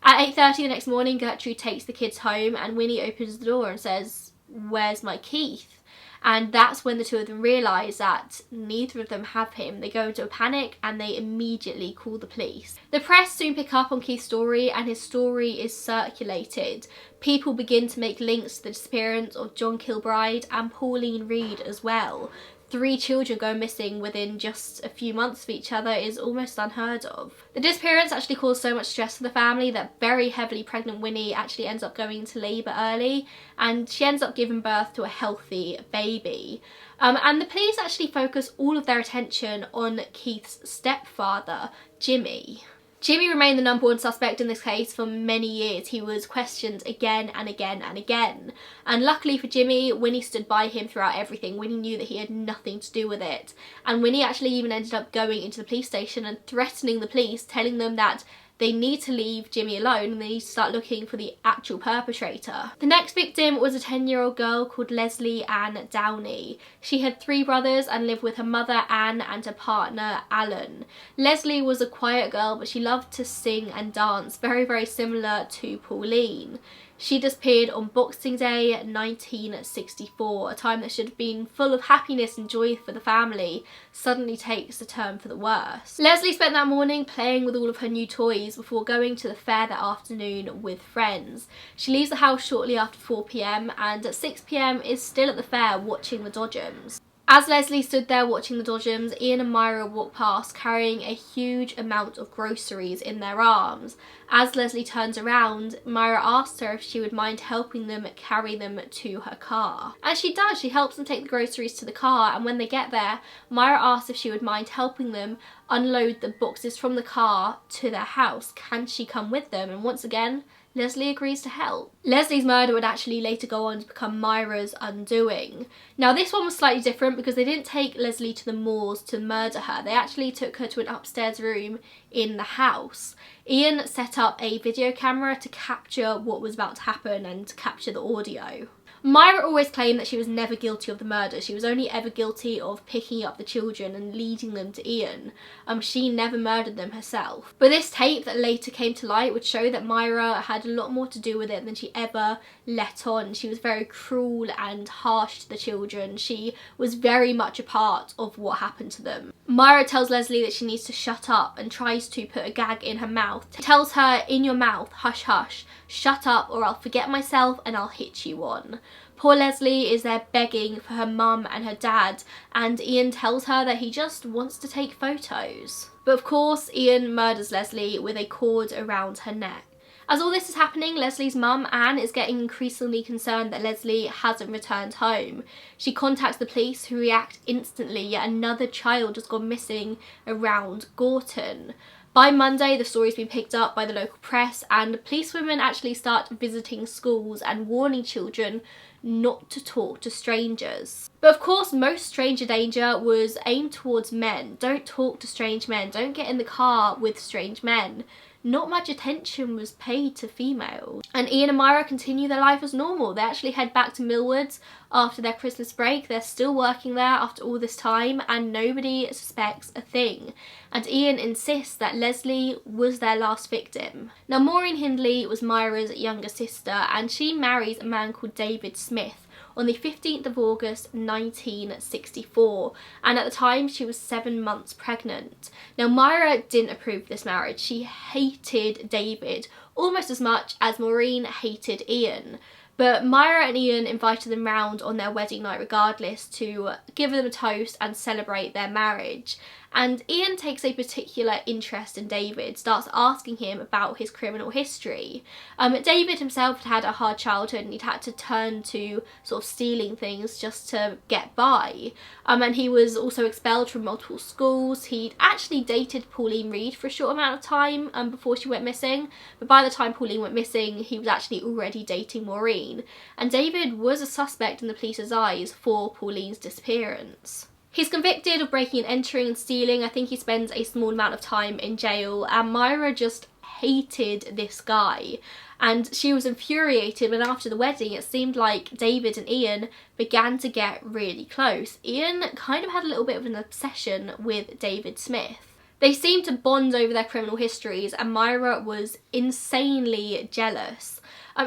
At 8:30 the next morning, Gertrude takes the kids home and Winnie opens the door and says, "Where's my Keith?" And that's when the two of them realise that neither of them have him. They go into a panic and they immediately call the police. The press soon pick up on Keith's story and his story is circulated. People begin to make links to the disappearance of John Kilbride and Pauline Reed as well. 3 children go missing within just a few months of each other is almost unheard of. The disappearance actually caused so much stress for the family that very heavily pregnant Winnie actually ends up going into labour early, and she ends up giving birth to a healthy baby. And the police actually focus all of their attention on Keith's stepfather, Jimmy. Jimmy remained the #1 suspect in this case for many years. He was questioned again and again and again. And luckily for Jimmy, Winnie stood by him throughout everything. Winnie knew that he had nothing to do with it. And Winnie actually even ended up going into the police station and threatening the police, telling them that they need to leave Jimmy alone and they need to start looking for the actual perpetrator. The next victim was a 10-year-old girl called Leslie Ann Downey. She had 3 brothers and lived with her mother Anne and her partner Alan. Leslie was a quiet girl, but she loved to sing and dance, very, very similar to Pauline. She disappeared on Boxing Day 1964, a time that should have been full of happiness and joy for the family, suddenly takes a turn for the worse. Leslie spent that morning playing with all of her new toys before going to the fair that afternoon with friends. She leaves the house shortly after 4 p.m. and at 6 p.m. is still at the fair watching the dodgems. As Leslie stood there watching the dodgems, Ian and Myra walked past carrying a huge amount of groceries in their arms. As Leslie turns around, Myra asks her if she would mind helping them carry them to her car. And she does, she helps them take the groceries to the car, and when they get there, Myra asks if she would mind helping them unload the boxes from the car to their house. Can she come with them? And once again, Leslie agrees to help. Leslie's murder would actually later go on to become Myra's undoing. Now this one was slightly different because they didn't take Leslie to the moors to murder her. They actually took her to an upstairs room in the house. Ian set up a video camera to capture what was about to happen and to capture the audio. Myra always claimed that she was never guilty of the murder. She was only ever guilty of picking up the children and leading them to Ian. She never murdered them herself. But this tape that later came to light would show that Myra had a lot more to do with it than she ever let on. She was very cruel and harsh to the children. She was very much a part of what happened to them. Myra tells Leslie that she needs to shut up and tries to put a gag in her mouth. Tells her, "In your mouth, hush hush, shut up or I'll forget myself and I'll hit you one." Poor Leslie is there begging for her mum and her dad, and Ian tells her that he just wants to take photos. But of course, Ian murders Leslie with a cord around her neck. As all this is happening, Leslie's mum, Anne, is getting increasingly concerned that Leslie hasn't returned home. She contacts the police, who react instantly. Yet another child has gone missing around Gorton. By Monday, the story's been picked up by the local press, and policewomen actually start visiting schools and warning children not to talk to strangers. But of course, most stranger danger was aimed towards men. Don't talk to strange men. Don't get in the car with strange men. Not much attention was paid to females. And Ian and Myra continue their life as normal. They actually head back to Millwoods after their Christmas break. They're still working there after all this time, and nobody suspects a thing. And Ian insists that Leslie was their last victim. Now, Myra Hindley was Myra's younger sister, and she marries a man called David Smith on the 15th of August 1964, and at the time she was 7 months pregnant. Now, Myra didn't approve of this marriage. She hated David almost as much as Maureen hated Ian. But Myra and Ian invited them round on their wedding night regardless to give them a toast and celebrate their marriage. And Ian takes a particular interest in David, starts asking him about his criminal history. David himself had had a hard childhood, and he'd had to turn to sort of stealing things just to get by. And he was also expelled from multiple schools. He'd actually dated Pauline Reed for a short amount of time before she went missing. But by the time Pauline went missing, he was actually already dating Maureen. And David was a suspect in the police's eyes for Pauline's disappearance. He's convicted of breaking and entering and stealing. I think he spends a small amount of time in jail, and Myra just hated this guy. And she was infuriated when after the wedding it seemed like David and Ian began to get really close. Ian kind of had a little bit of an obsession with David Smith. They seemed to bond over their criminal histories, and Myra was insanely jealous.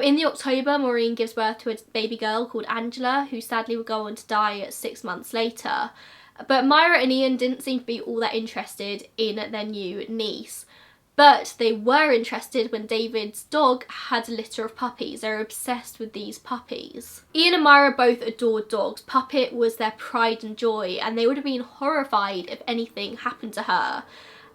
In the October, Maureen gives birth to a baby girl called Angela, who sadly would go on to die 6 months later. But Myra and Ian didn't seem to be all that interested in their new niece. But they were interested when David's dog had a litter of puppies. They were obsessed with these puppies. Ian and Myra both adored dogs. Puppet was their pride and joy, and they would have been horrified if anything happened to her.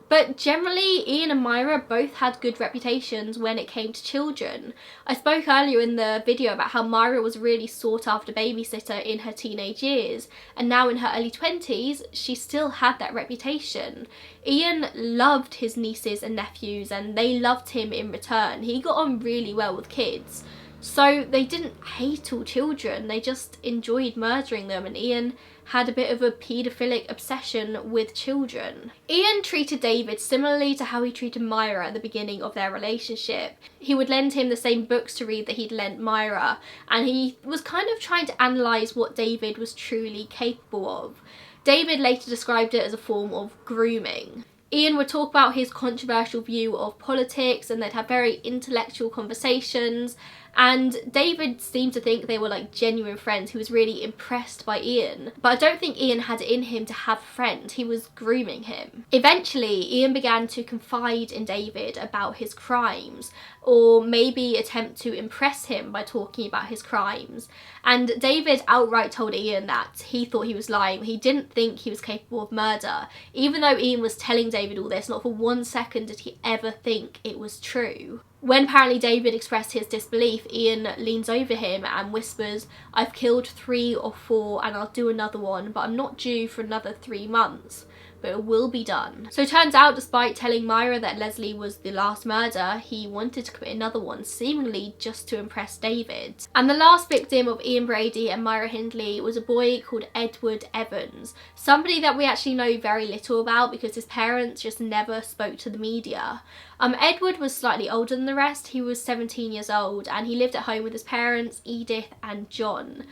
But generally, Ian and Myra both had good reputations when it came to children. I spoke earlier in the video about how Myra was a really sought after babysitter in her teenage years, and now in her early 20s, she still had that reputation. Ian loved his nieces and nephews, and they loved him in return. He got on really well with kids. So they didn't hate all children, they just enjoyed murdering them, and Ian had a bit of a paedophilic obsession with children. Ian treated David similarly to how he treated Myra at the beginning of their relationship. He would lend him the same books to read that he'd lent Myra, and he was kind of trying to analyse what David was truly capable of. David later described it as a form of grooming. Ian would talk about his controversial view of politics, and they'd have very intellectual conversations, and David seemed to think they were like genuine friends. He was really impressed by Ian, but I don't think Ian had it in him to have a friend. He was grooming him. Eventually, Ian began to confide in David about his crimes, or maybe attempt to impress him by talking about his crimes. And David outright told Ian that he thought he was lying. He didn't think he was capable of murder. Even though Ian was telling David all this, not for 1 second did he ever think it was true. When apparently David expressed his disbelief, Ian leans over him and whispers, "I've killed 3 or 4 and I'll do another one, but I'm not due for another 3 months. But it will be done." So it turns out, despite telling Myra that Leslie was the last murder, he wanted to commit another one, seemingly just to impress David. And the last victim of Ian Brady and Myra Hindley was a boy called Edward Evans, somebody that we actually know very little about because his parents just never spoke to the media. Edward was slightly older than the rest. He was 17 years old, and he lived at home with his parents, Edith and John.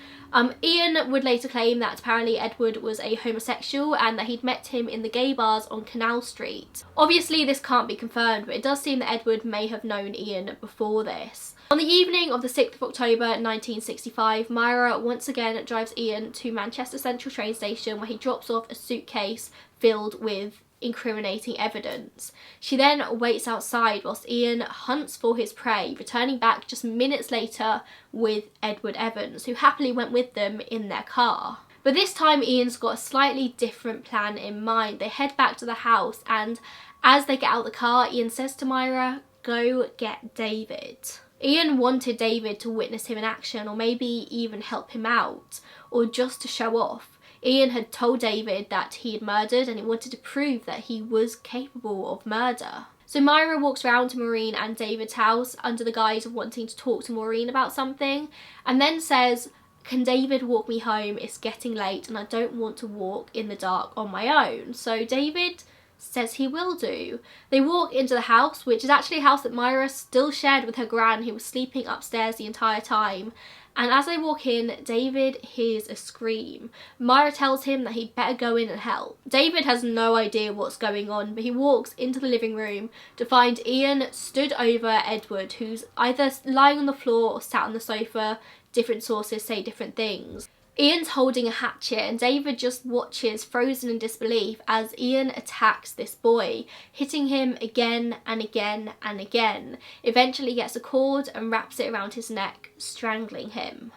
Ian would later claim that apparently Edward was a homosexual and that he'd met him in the gay bars on Canal Street. Obviously this can't be confirmed, but it does seem that Edward may have known Ian before this. On the evening of the 6th of October 1965, Myra once again drives Ian to Manchester Central train station, where he drops off a suitcase filled with incriminating evidence. She then waits outside whilst Ian hunts for his prey, returning back just minutes later with Edward Evans, who happily went with them in their car. But this time Ian's got a slightly different plan in mind. They head back to the house, and as they get out of the car, Ian says to Myra, "Go get David." Ian wanted David to witness him in action, or maybe even help him out, or just to show off. Ian had told David that he had murdered, and he wanted to prove that he was capable of murder. So Myra walks around to Maureen and David's house under the guise of wanting to talk to Maureen about something, and then says, "Can David walk me home? It's getting late and I don't want to walk in the dark on my own." So David says he will do. They walk into the house, which is actually a house that Myra still shared with her gran, who was sleeping upstairs the entire time. And as they walk in, David hears a scream. Myra tells him that he'd better go in and help. David has no idea what's going on, but he walks into the living room to find Ian stood over Edward, who's either lying on the floor or sat on the sofa. Different sources say different things. Ian's holding a hatchet, and David just watches, frozen in disbelief, as Ian attacks this boy, hitting him again and again and again. Eventually gets a cord and wraps it around his neck, strangling him.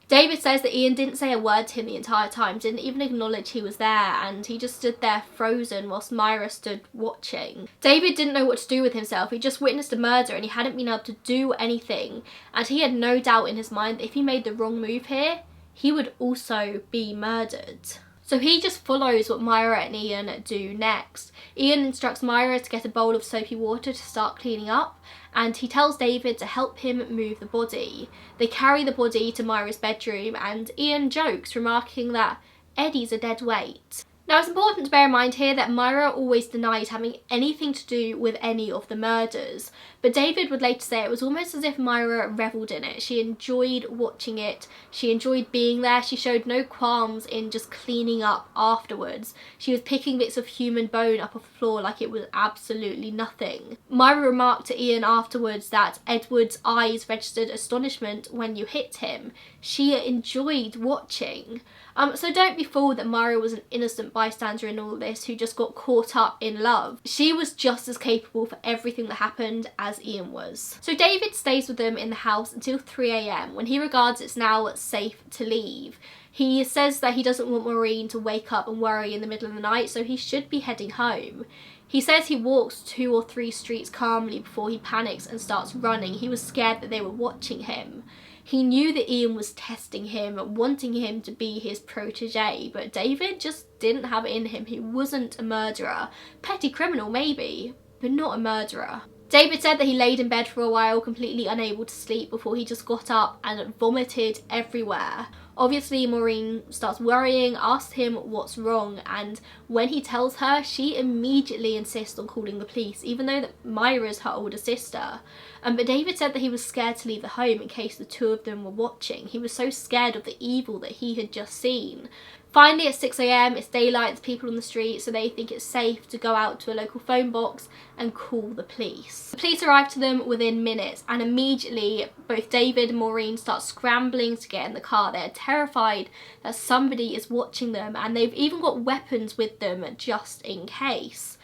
David says that Ian didn't say a word to him the entire time, didn't even acknowledge he was there, and he just stood there frozen whilst Myra stood watching. David didn't know what to do with himself. He just witnessed a murder and he hadn't been able to do anything, and he had no doubt in his mind that if he made the wrong move here, he would also be murdered. So he just follows what Myra and Ian do next. Ian instructs Myra to get a bowl of soapy water to start cleaning up, and he tells David to help him move the body. They carry the body to Myra's bedroom, and Ian jokes, remarking that Eddie's a dead weight. Now it's important to bear in mind here that Myra always denied having anything to do with any of the murders, but David would later say it was almost as if Myra revelled in it. She enjoyed watching it, she enjoyed being there, she showed no qualms in just cleaning up afterwards. She was picking bits of human bone up off the floor like it was absolutely nothing. Myra remarked to Ian afterwards that Edward's eyes registered astonishment when you hit him. She enjoyed watching. So don't be fooled that Myra was an innocent bystander in all this who just got caught up in love. She was just as capable for everything that happened as Ian was. So David stays with them in the house until 3 AM when he regards it's now safe to leave. He says that he doesn't want Maureen to wake up and worry in the middle of the night, so he should be heading home. He says he walks 2 or 3 streets calmly before he panics and starts running. He was scared that they were watching him. He knew that Ian was testing him, wanting him to be his protege, but David just didn't have it in him. He wasn't a murderer. Petty criminal maybe, but not a murderer. David said that he laid in bed for a while, completely unable to sleep, before he just got up and vomited everywhere. Obviously, Maureen starts worrying, asks him what's wrong, and when he tells her, she immediately insists on calling the police, even though that Myra's her older sister. But David said that he was scared to leave the home in case the two of them were watching. He was so scared of the evil that he had just seen. Finally, at 6 AM, it's daylight, there's people on the street, so they think it's safe to go out to a local phone box and call the police. The police arrive to them within minutes, and immediately both David and Maureen start scrambling to get in the car. They're terrified that somebody is watching them, and they've even got weapons with them just in case.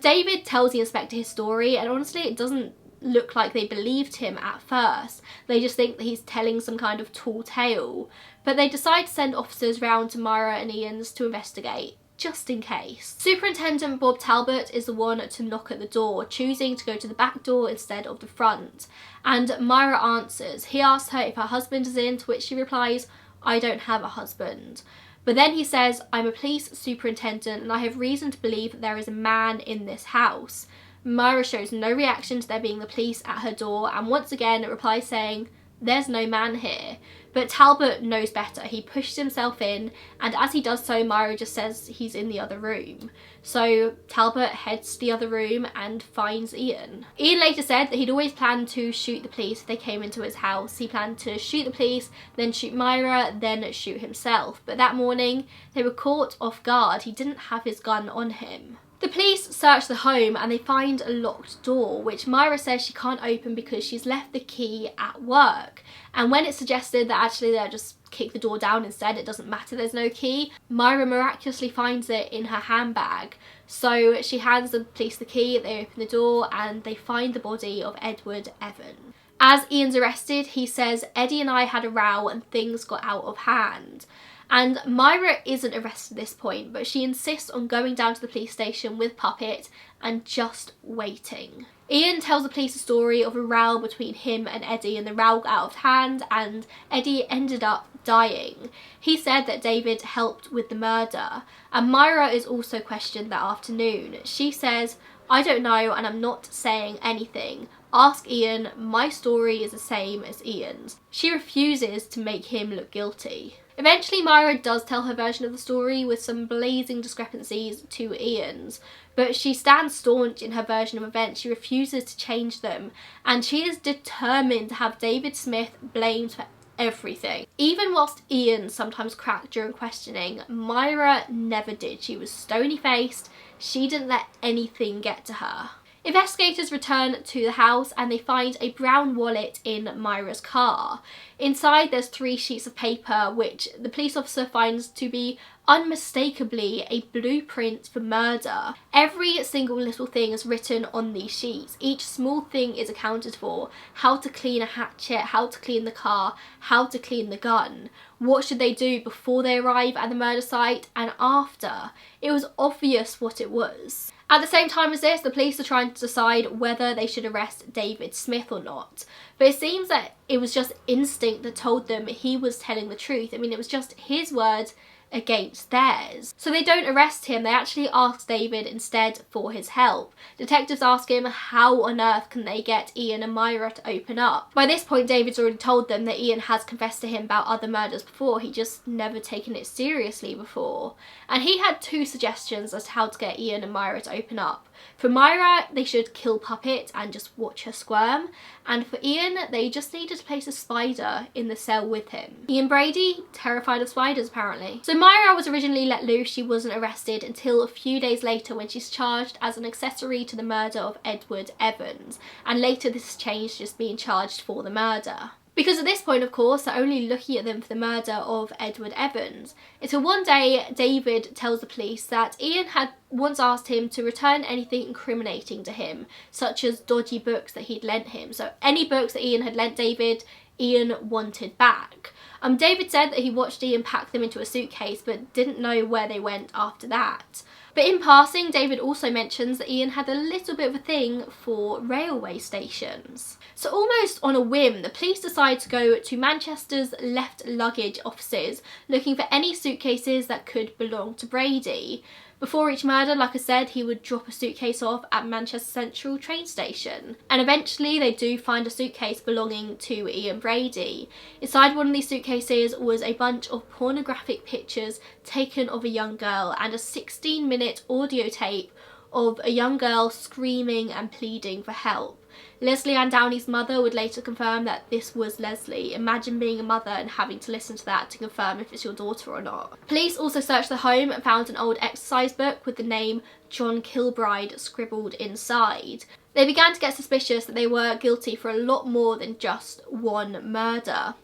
David tells the inspector his story, and honestly it doesn't look like they believed him at first. They just think that he's telling some kind of tall tale. But they decide to send officers round to Myra and Ian's to investigate, just in case. Superintendent Bob Talbot is the one to knock at the door, choosing to go to the back door instead of the front. And Myra answers. He asks her if her husband is in, to which she replies, "I don't have a husband." But then he says, "I'm a police superintendent and I have reason to believe that there is a man in this house." Myra shows no reaction to there being the police at her door, and once again replies saying, "There's no man here." But Talbot knows better. He pushes himself in, and as he does so, Myra just says he's in the other room. So Talbot heads to the other room and finds Ian. Ian later said that he'd always planned to shoot the police if they came into his house. He planned to shoot the police, then shoot Myra, then shoot himself. But that morning, they were caught off guard. He didn't have his gun on him. The police search the home and they find a locked door, which Myra says she can't open because she's left the key at work. And when it's suggested that actually they'll just kick the door down instead, it doesn't matter, there's no key, Myra miraculously finds it in her handbag. So she hands the police the key, they open the door and they find the body of Edward Evan. As Ian's arrested, he says, "Eddie and I had a row and things got out of hand." And Myra isn't arrested at this point, but she insists on going down to the police station with Puppet and just waiting. Ian tells the police a story of a row between him and Eddie, and the row got out of hand and Eddie ended up dying. He said that David helped with the murder, and Myra is also questioned that afternoon. She says, "I don't know and I'm not saying anything. Ask Ian, my story is the same as Ian's." She refuses to make him look guilty. Eventually Myra does tell her version of the story with some blazing discrepancies to Ian's, but she stands staunch in her version of events. She refuses to change them, and she is determined to have David Smith blamed for everything. Even whilst Ian sometimes cracked during questioning, Myra never did. She was stony-faced. She didn't let anything get to her. Investigators return to the house and they find a brown wallet in Myra's car. Inside there's 3 sheets of paper which the police officer finds to be unmistakably a blueprint for murder. Every single little thing is written on these sheets. Each small thing is accounted for. How to clean a hatchet, how to clean the car, how to clean the gun. What should they do before they arrive at the murder site and after. It was obvious what it was. At the same time as this, the police are trying to decide whether they should arrest David Smith or not. But it seems that it was just instinct that told them he was telling the truth. I mean, it was just his word against theirs. So they don't arrest him, they actually ask David instead for his help. Detectives ask him how on earth can they get Ian and Myra to open up. By this point David's already told them that Ian has confessed to him about other murders before, he just never taken it seriously before. And he had 2 suggestions as to how to get Ian and Myra to open up. For Myra, they should kill Puppet and just watch her squirm. And for Ian, they just needed to place a spider in the cell with him. Ian Brady, terrified of spiders apparently. So Myra was originally let loose. She wasn't arrested until a few days later when she's charged as an accessory to the murder of Edward Evans. And later this has changed, just being charged for the murder. Because at this point, of course, they're only looking at them for the murder of Edward Evans. Until one day, David tells the police that Ian had once asked him to return anything incriminating to him, such as dodgy books that he'd lent him. So any books that Ian had lent David, Ian wanted back. David said that he watched Ian pack them into a suitcase but didn't know where they went after that. But in passing, David also mentions that Ian had a little bit of a thing for railway stations. So almost on a whim, the police decide to go to Manchester's left luggage offices looking for any suitcases that could belong to Brady. Before each murder, like I said, he would drop a suitcase off at Manchester Central train station. And eventually they do find a suitcase belonging to Ian Brady. Inside one of these suitcases was a bunch of pornographic pictures taken of a young girl and a 16-minute audio tape of a young girl screaming and pleading for help. Leslie Ann Downey's mother would later confirm that this was Leslie. Imagine being a mother and having to listen to that to confirm if it's your daughter or not. Police also searched the home and found an old exercise book with the name John Kilbride scribbled inside. They began to get suspicious that they were guilty for a lot more than just one murder.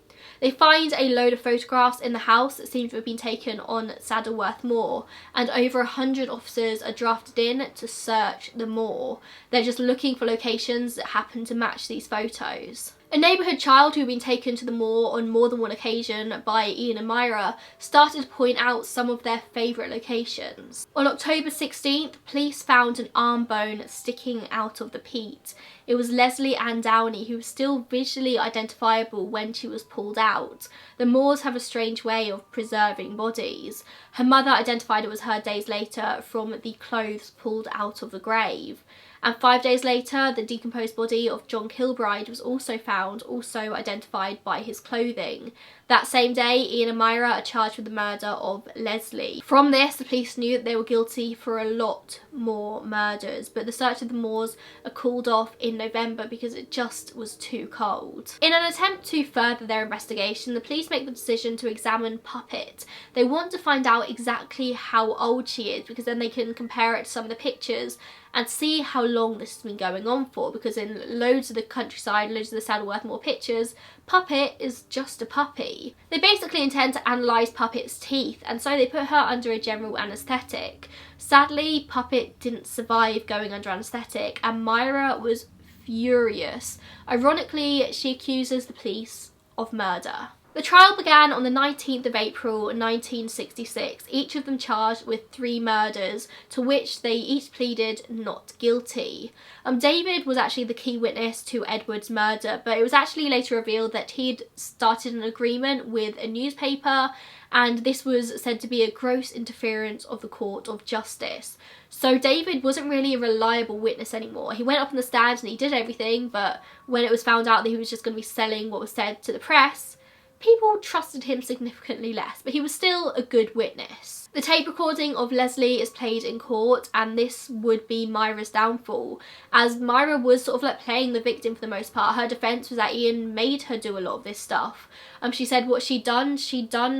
They find a load of photographs in the house that seem to have been taken on Saddleworth Moor, and over 100 officers are drafted in to search the moor. They're just looking for locations that happen to match these photos. A neighbourhood child who had been taken to the moor on more than one occasion by Ian and Myra started to point out some of their favourite locations. On October 16th, police found an arm bone sticking out of the peat. It was Leslie Ann Downey, who was still visually identifiable when she was pulled out. The moors have a strange way of preserving bodies. Her mother identified it was her days later from the clothes pulled out of the grave. And 5 days later, the decomposed body of John Kilbride was also found, also identified by his clothing. That same day, Ian and Myra are charged with the murder of Leslie. From this, the police knew that they were guilty for a lot more murders, but the search of the moors are called off in November because it just was too cold. In an attempt to further their investigation, the police make the decision to examine Puppet. They want to find out exactly how old she is because then they can compare it to some of the pictures and see how long this has been going on for, because in loads of the countryside, loads of the Saddleworth Moor pictures, Puppet is just a puppy. They basically intend to analyse Puppet's teeth, and so they put her under a general anaesthetic. Sadly, Puppet didn't survive going under anaesthetic, and Myra was furious. Ironically, she accuses the police of murder. The trial began on the 19th of April 1966, each of them charged with 3 murders, to which they each pleaded not guilty. David was actually the key witness to Edward's murder, but it was actually later revealed that he'd started an agreement with a newspaper, and this was said to be a gross interference of the court of justice. So David wasn't really a reliable witness anymore. He went up on the stand and he did everything, but when it was found out that he was just going to be selling what was said to the press, people trusted him significantly less, but he was still a good witness. The tape recording of Leslie is played in court, and this would be Myra's downfall, as Myra was sort of like playing the victim for the most part. Her defence was that Ian made her do a lot of this stuff. She said what she'd done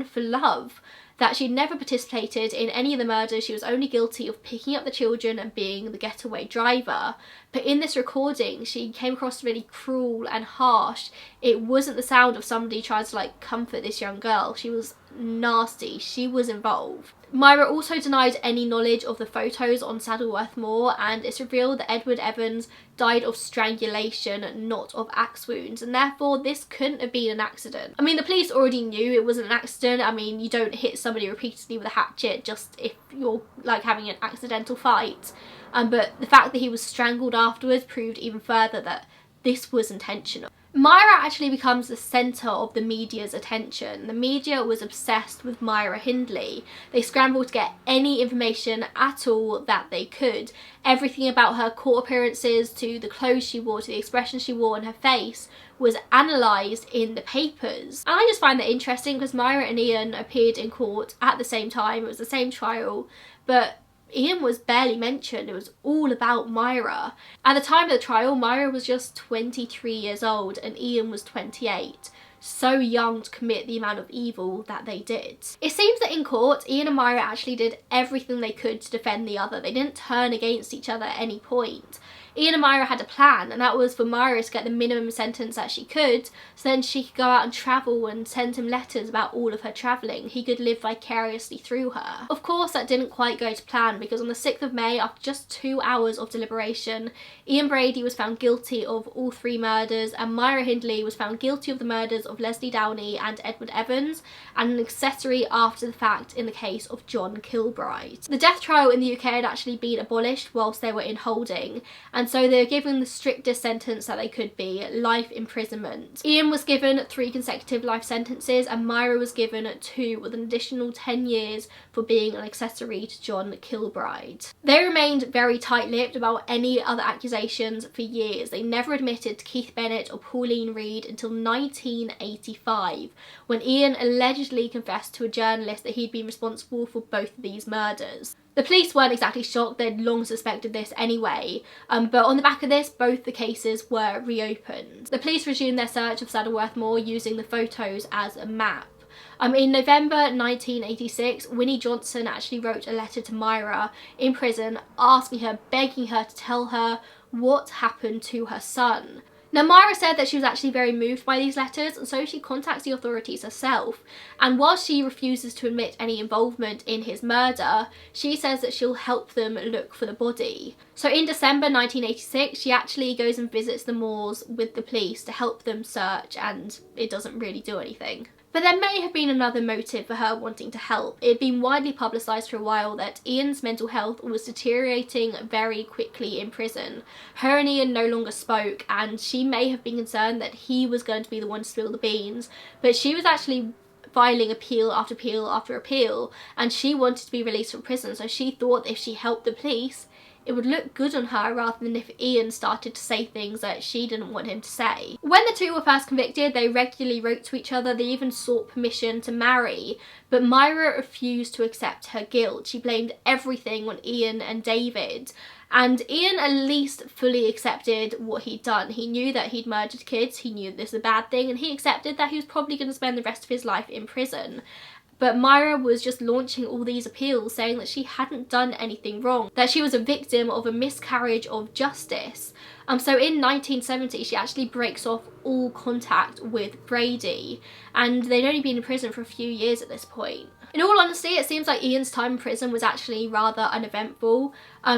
for love, that she'd never participated in any of the murders. She was only guilty of picking up the children and being the getaway driver. But in this recording, she came across really cruel and harsh. It wasn't the sound of somebody trying to like comfort this young girl. She was nasty. She was involved. Myra also denied any knowledge of the photos on Saddleworth Moor, and it's revealed that Edward Evans died of strangulation, not of axe wounds, and therefore this couldn't have been an accident. I mean, the police already knew it wasn't an accident. I mean, you don't hit somebody repeatedly with a hatchet just if you're like having an accidental fight. But the fact that he was strangled afterwards proved even further that this was intentional. Myra actually becomes the centre of the media's attention. The media was obsessed with Myra Hindley. They scrambled to get any information at all that they could. Everything about her court appearances, to the clothes she wore, to the expression she wore on her face, was analysed in the papers. And I just find that interesting because Myra and Ian appeared in court at the same time. It was the same trial, but Ian was barely mentioned. It was all about Myra. At the time of the trial, Myra was just 23 years old and Ian was 28. So young to commit the amount of evil that they did. It seems that in court, Ian and Myra actually did everything they could to defend the other. They didn't turn against each other at any point. Ian and Myra had a plan, and that was for Myra to get the minimum sentence that she could, so then she could go out and travel and send him letters about all of her travelling. He could live vicariously through her. Of course, that didn't quite go to plan, because on the 6th of May, after just 2 hours of deliberation, Ian Brady was found guilty of all 3 murders, and Myra Hindley was found guilty of the murders of Leslie Downey and Edward Evans, and an accessory after the fact in the case of John Kilbride. The death trial in the UK had actually been abolished whilst they were in holding, and so they were given the strictest sentence that they could be, life imprisonment. Ian was given 3 consecutive life sentences, and Myra was given 2 with an additional 10 years for being an accessory to John Kilbride. They remained very tight-lipped about any other accusations for years. They never admitted to Keith Bennett or Pauline Reed until 1985, when Ian allegedly confessed to a journalist that he'd been responsible for both of these murders. The police weren't exactly shocked. They'd long suspected this anyway, but on the back of this, both the cases were reopened. The police resumed their search of Saddleworth Moor using the photos as a map. In November 1986, Winnie Johnson actually wrote a letter to Myra in prison, asking her, begging her to tell her what happened to her son. Now, Myra said that she was actually very moved by these letters, and so she contacts the authorities herself. And while she refuses to admit any involvement in his murder, she says that she'll help them look for the body. So in December 1986, she actually goes and visits the moors with the police to help them search, and it doesn't really do anything. But there may have been another motive for her wanting to help. It had been widely publicised for a while that Ian's mental health was deteriorating very quickly in prison. Her and Ian no longer spoke, and she may have been concerned that he was going to be the one to spill the beans, but she was actually filing appeal after appeal after appeal, and she wanted to be released from prison, so she thought if she helped the police, it would look good on her rather than if Ian started to say things that she didn't want him to say. When the 2 were first convicted, they regularly wrote to each other. They even sought permission to marry, but Myra refused to accept her guilt. She blamed everything on Ian and David. And Ian at least fully accepted what he'd done. He knew that he'd murdered kids, he knew this was a bad thing, and he accepted that he was probably going to spend the rest of his life in prison. But Myra was just launching all these appeals saying that she hadn't done anything wrong, that she was a victim of a miscarriage of justice. So in 1970 she actually breaks off all contact with Brady, and they'd only been in prison for a few years at this point. In all honesty, it seems like Ian's time in prison was actually rather uneventful.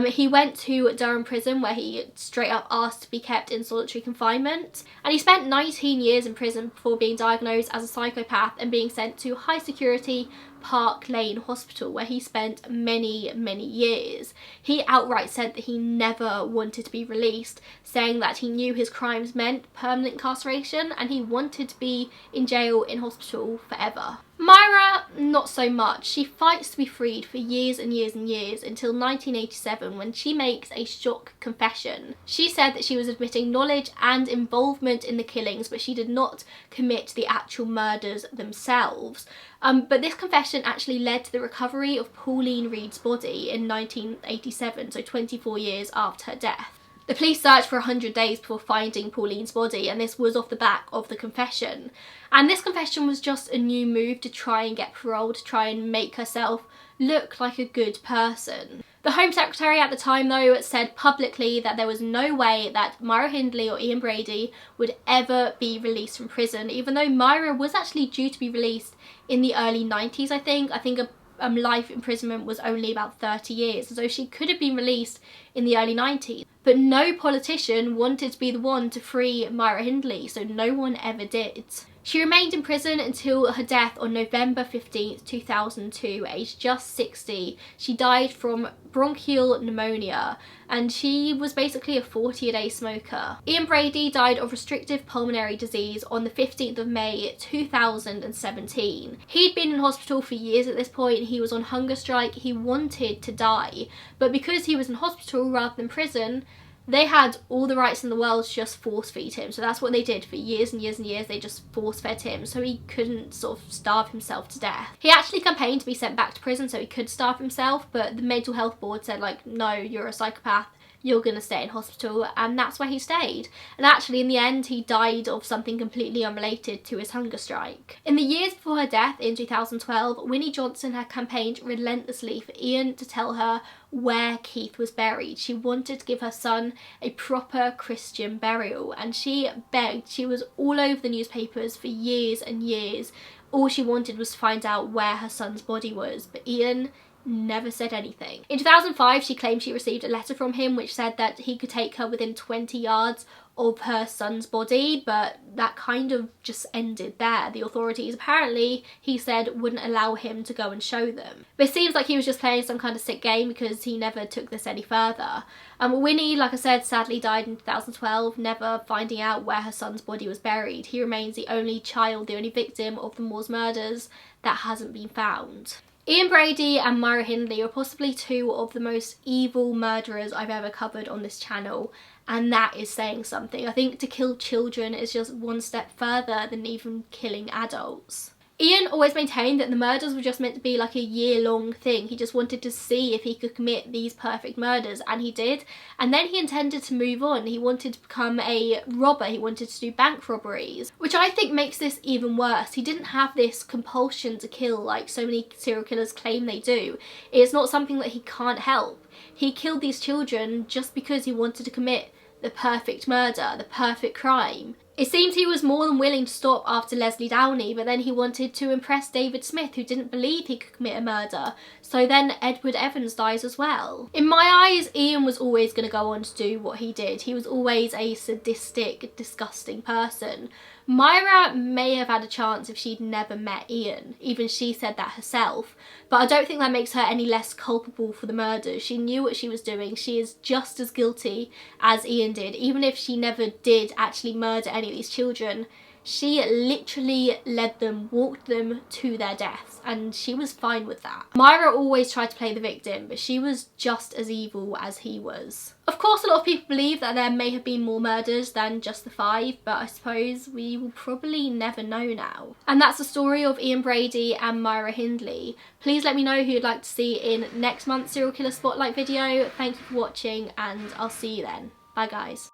He went to Durham prison where he straight up asked to be kept in solitary confinement, and he spent 19 years in prison before being diagnosed as a psychopath and being sent to high security Park Lane Hospital, where he spent many years. He outright said that he never wanted to be released, saying that he knew his crimes meant permanent incarceration and he wanted to be in jail in hospital forever. Myra, not so much. She fights to be freed for years and years until 1987, when she makes a shock confession. She said that she was admitting knowledge and involvement in the killings, but she did not commit the actual murders themselves. But this confession actually led to the recovery of Pauline Reed's body in 1987, so 24 years after her death. The police searched for 100 days before finding Pauline's body, and this was off the back of the confession. And this confession was just a new move to try and get parole, to try and make herself look like a good person. The Home Secretary at the time, though, said publicly that there was no way that Myra Hindley or Ian Brady would ever be released from prison, even though Myra was actually due to be released in the early 90s, I think. Life imprisonment was only about 30 years, so she could have been released in the early 90s. But no politician wanted to be the one to free Myra Hindley, so no one ever did. She remained in prison until her death on November 15th, 2002, aged just 60. She died from bronchial pneumonia, and she was basically a 40-a-day smoker. Ian Brady died of restrictive pulmonary disease on the 15th of May 2017. He'd been in hospital for years at this point. He was on hunger strike. He wanted to die, but because he was in hospital rather than prison, they had all the rights in the world to just force feed him. So that's what they did for years and years and years. They just force fed him so he couldn't sort of starve himself to death. He actually campaigned to be sent back to prison so he could starve himself, but the mental health board said, like, no, you're a psychopath, you're gonna stay in hospital, and that's where he stayed. And actually in the end he died of something completely unrelated to his hunger strike. In the years before her death in 2012, Winnie Johnson had campaigned relentlessly for Ian to tell her where Keith was buried. She wanted to give her son a proper Christian burial, and she begged. She was all over the newspapers for years and years. All she wanted was to find out where her son's body was, but Ian never said anything. In 2005, she claimed she received a letter from him which said that he could take her within 20 yards of her son's body, but that kind of just ended there. The authorities, apparently, he said, wouldn't allow him to go and show them. But it seems like he was just playing some kind of sick game because he never took this any further. Winnie, like I said, sadly died in 2012, never finding out where her son's body was buried. He remains the only child, the only victim of the Moors murders that hasn't been found. Ian Brady and Myra Hindley are possibly two of the most evil murderers I've ever covered on this channel, and that is saying something. I think to kill children is just one step further than even killing adults. Ian always maintained that the murders were just meant to be like a year-long thing. He just wanted to see if he could commit these perfect murders, and he did. And then he intended to move on. He wanted to become a robber. He wanted to do bank robberies, which I think makes this even worse. He didn't have this compulsion to kill like so many serial killers claim they do. It's not something that he can't help. He killed these children just because he wanted to commit the perfect murder, the perfect crime. It seems he was more than willing to stop after Leslie Downey, but then he wanted to impress David Smith, who didn't believe he could commit a murder. So then Edward Evans dies as well. In my eyes, Ian was always going to go on to do what he did. He was always a sadistic, disgusting person. Myra may have had a chance if she'd never met Ian. Even she said that herself. But I don't think that makes her any less culpable for the murders. She knew what she was doing. She is just as guilty as Ian did. Even if she never did actually murder any of these children, she literally led them, walked them to their deaths, and she was fine with that. Myra always tried to play the victim, but she was just as evil as he was. Of course, a lot of people believe that there may have been more murders than just the 5, but I suppose we will probably never know now. And that's the story of Ian Brady and Myra Hindley. Please let me know who you'd like to see in next month's Serial Killer Spotlight video. Thank you for watching, and I'll see you then. Bye guys.